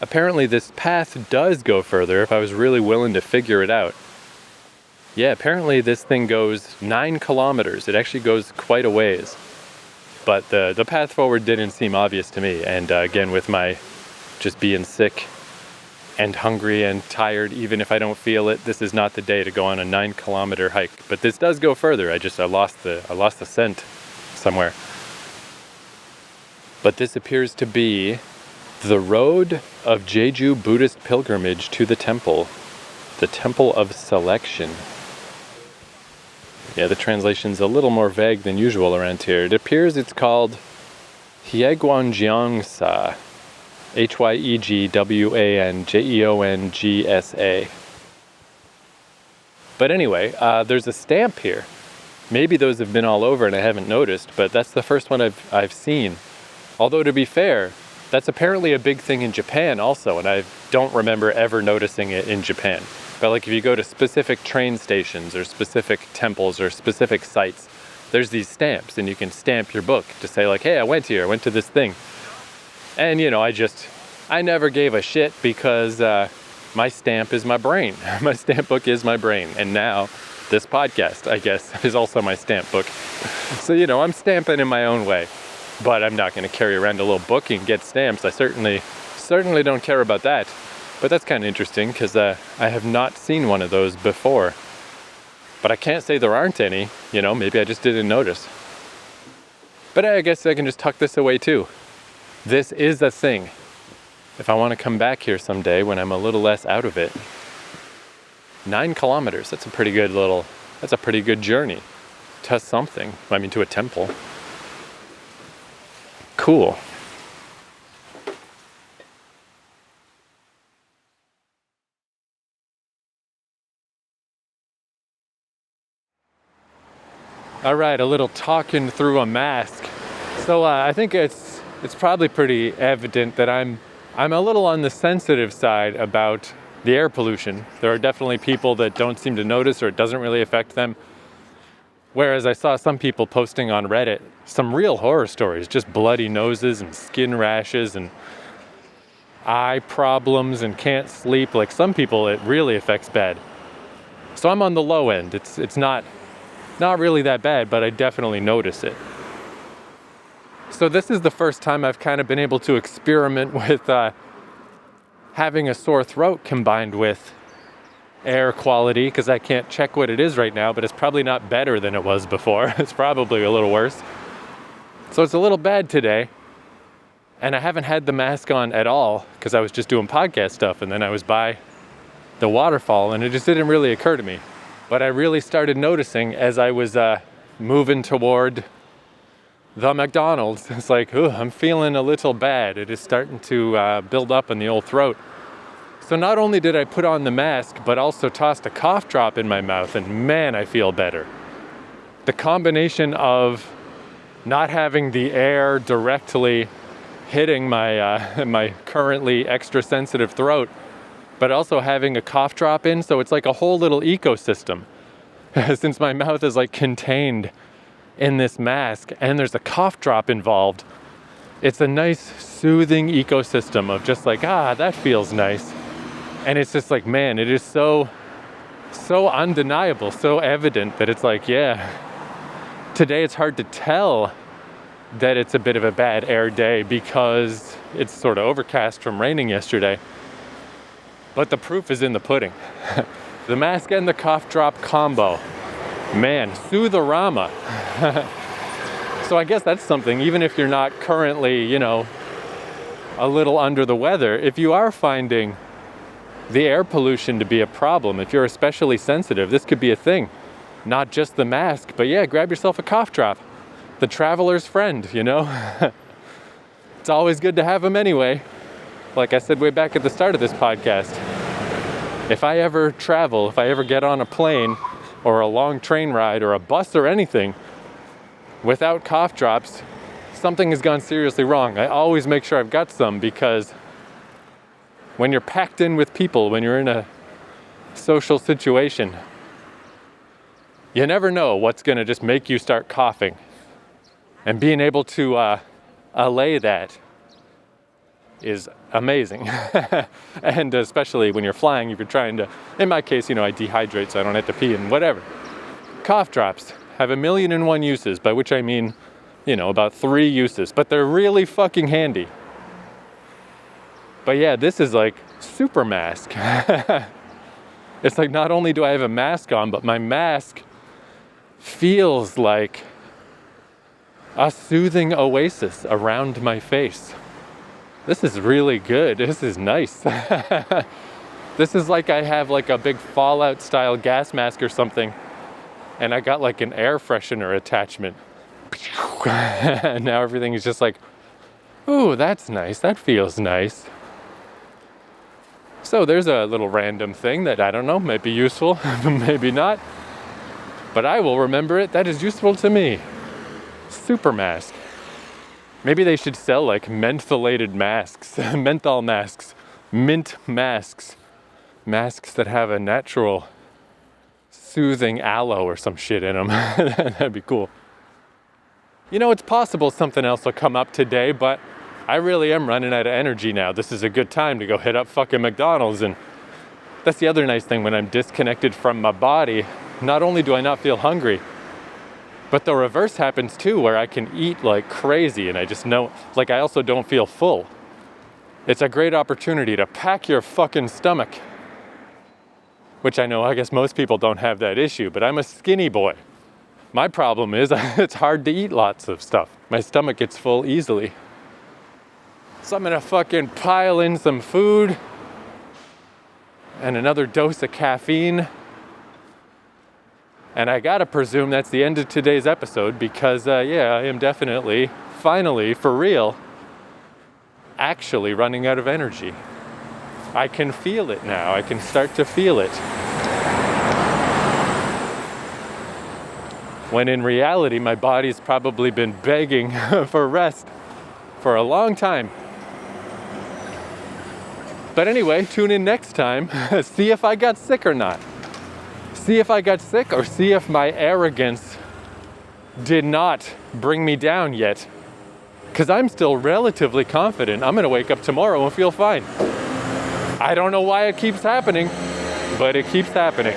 Apparently this path does go further if I was really willing to figure it out. Yeah, apparently this thing goes 9 kilometers. It actually goes quite a ways. But the path forward didn't seem obvious to me. And again, with my just being sick and hungry and tired, even if I don't feel it. This is not the day to go on a 9-kilometer hike, but this does go further. I lost the scent somewhere. But this appears to be the road of Jeju Buddhist pilgrimage to the temple of selection. Yeah, the translation's a little more vague than usual around here. It appears it's called Hyegwonjeongsa, Hyegwangjeongsa. But anyway, there's a stamp here. Maybe those have been all over and I haven't noticed, but that's the first one I've seen. Although, to be fair, that's apparently a big thing in Japan also, and I don't remember ever noticing it in Japan. But like if you go to specific train stations or specific temples or specific sites, there's these stamps, and you can stamp your book to say like, hey, I went here, I went to this thing. And I never gave a shit because my stamp is my brain. My stamp book is my brain. And now this podcast, I guess, is also my stamp book. So, I'm stamping in my own way. But I'm not going to carry around a little book and get stamps. I certainly don't care about that. But that's kind of interesting because I have not seen one of those before. But I can't say there aren't any. Maybe I just didn't notice. But I guess I can just tuck this away too. This is a thing. If I want to come back here someday when I'm a little less out of it. 9 kilometers, that's a pretty good journey to something. To a temple. Cool. All right, a little talking through a mask. So I think it's probably pretty evident that I'm a little on the sensitive side about the air pollution. There are definitely people that don't seem to notice or it doesn't really affect them. Whereas I saw some people posting on Reddit some real horror stories, just bloody noses and skin rashes and eye problems and can't sleep. Like some people, it really affects bad. So I'm on the low end. It's not really that bad, but I definitely notice it. So this is the first time I've kind of been able to experiment with having a sore throat combined with air quality, because I can't check what it is right now, but it's probably not better than it was before. It's probably a little worse. So it's a little bad today. And I haven't had the mask on at all because I was just doing podcast stuff, and then I was by the waterfall and it just didn't really occur to me. But I really started noticing as I was moving toward the McDonald's. It's like, I'm feeling a little bad. It is starting to build up in the old throat. So not only did I put on the mask, but also tossed a cough drop in my mouth, and man, I feel better. The combination of not having the air directly hitting my my currently extra sensitive throat, but also having a cough drop in, so it's like a whole little ecosystem. Since my mouth is like contained in this mask and there's a cough drop involved, it's a nice soothing ecosystem of just like, that feels nice. And it's just like, man, it is so undeniable, so evident that it's like, yeah, today it's hard to tell that it's a bit of a bad air day because it's sort of overcast from raining yesterday. But the proof is in the pudding. The mask and the cough drop combo. Man, sootherama. So I guess that's something, even if you're not currently, a little under the weather, if you are finding the air pollution to be a problem, if you're especially sensitive, this could be a thing. Not just the mask, but yeah, grab yourself a cough drop. The traveler's friend, It's always good to have them anyway. Like I said way back at the start of this podcast, if I ever travel, if I ever get on a plane or a long train ride or a bus or anything without cough drops, something has gone seriously wrong. I always make sure I've got some, because when you're packed in with people, when you're in a social situation, you never know what's going to just make you start coughing. And being able to allay that is amazing. And especially when you're flying, if you're trying to, in my case, I dehydrate so I don't have to pee and whatever. Cough drops have 1,000,001 uses, by which I mean, about 3 uses, but they're really fucking handy. But yeah, this is like super mask. It's like not only do I have a mask on, but my mask feels like a soothing oasis around my face. This is really good. This is nice. This is like I have like a big Fallout style gas mask or something, and I got like an air freshener attachment. And now everything is just like, ooh, that's nice. That feels nice. So there's a little random thing that I don't know, might be useful, maybe not. But I will remember it. That is useful to me. Super mask. Maybe they should sell like mentholated masks, menthol masks, mint masks, masks that have a natural soothing aloe or some shit in them. That'd be cool. You know, it's possible something else will come up today, but I really am running out of energy now. This is a good time to go hit up fucking McDonald's. And that's the other nice thing when I'm disconnected from my body. Not only do I not feel hungry, but the reverse happens too, where I can eat like crazy and I just know, like I also don't feel full. It's a great opportunity to pack your fucking stomach. Which I know, I guess most people don't have that issue, but I'm a skinny boy. My problem is it's hard to eat lots of stuff. My stomach gets full easily. So I'm gonna fucking pile in some food and another dose of caffeine. And I gotta presume that's the end of today's episode because, yeah, I am definitely, finally, for real, actually running out of energy. I can feel it now. I can start to feel it. When in reality, my body's probably been begging for rest for a long time. But anyway, tune in next time, see if I got sick or not. See if I got sick or see if my arrogance did not bring me down yet. Because I'm still relatively confident I'm going to wake up tomorrow and feel fine. I don't know why it keeps happening, but it keeps happening.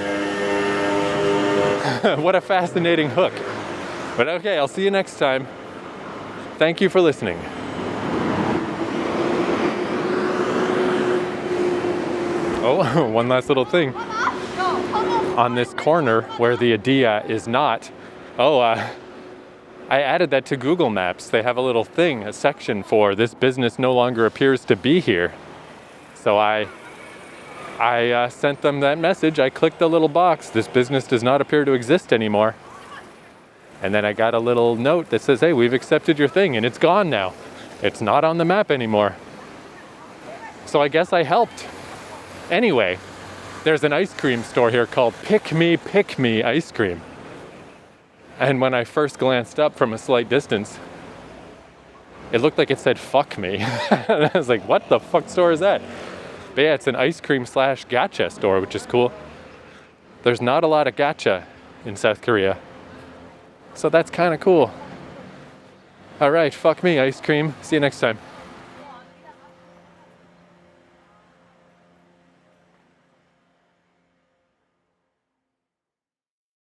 What a fascinating hook. But okay, I'll see you next time. Thank you for listening. Oh, one last little thing. On this corner where the Adia is not, I added that to Google Maps. They have a little thing, a section for this business no longer appears to be here. So I sent them that message. I clicked the little box. This business does not appear to exist anymore. And then I got a little note that says, hey, we've accepted your thing and it's gone now. It's not on the map anymore. So I guess I helped. Anyway, there's an ice cream store here called Pick Me Ice Cream. And when I first glanced up from a slight distance, it looked like it said, fuck me. And I was like, what the fuck store is that? But yeah, it's an ice cream / gacha store, which is cool. There's not a lot of gacha in South Korea. So that's kind of cool. All right, fuck me, ice cream. See you next time.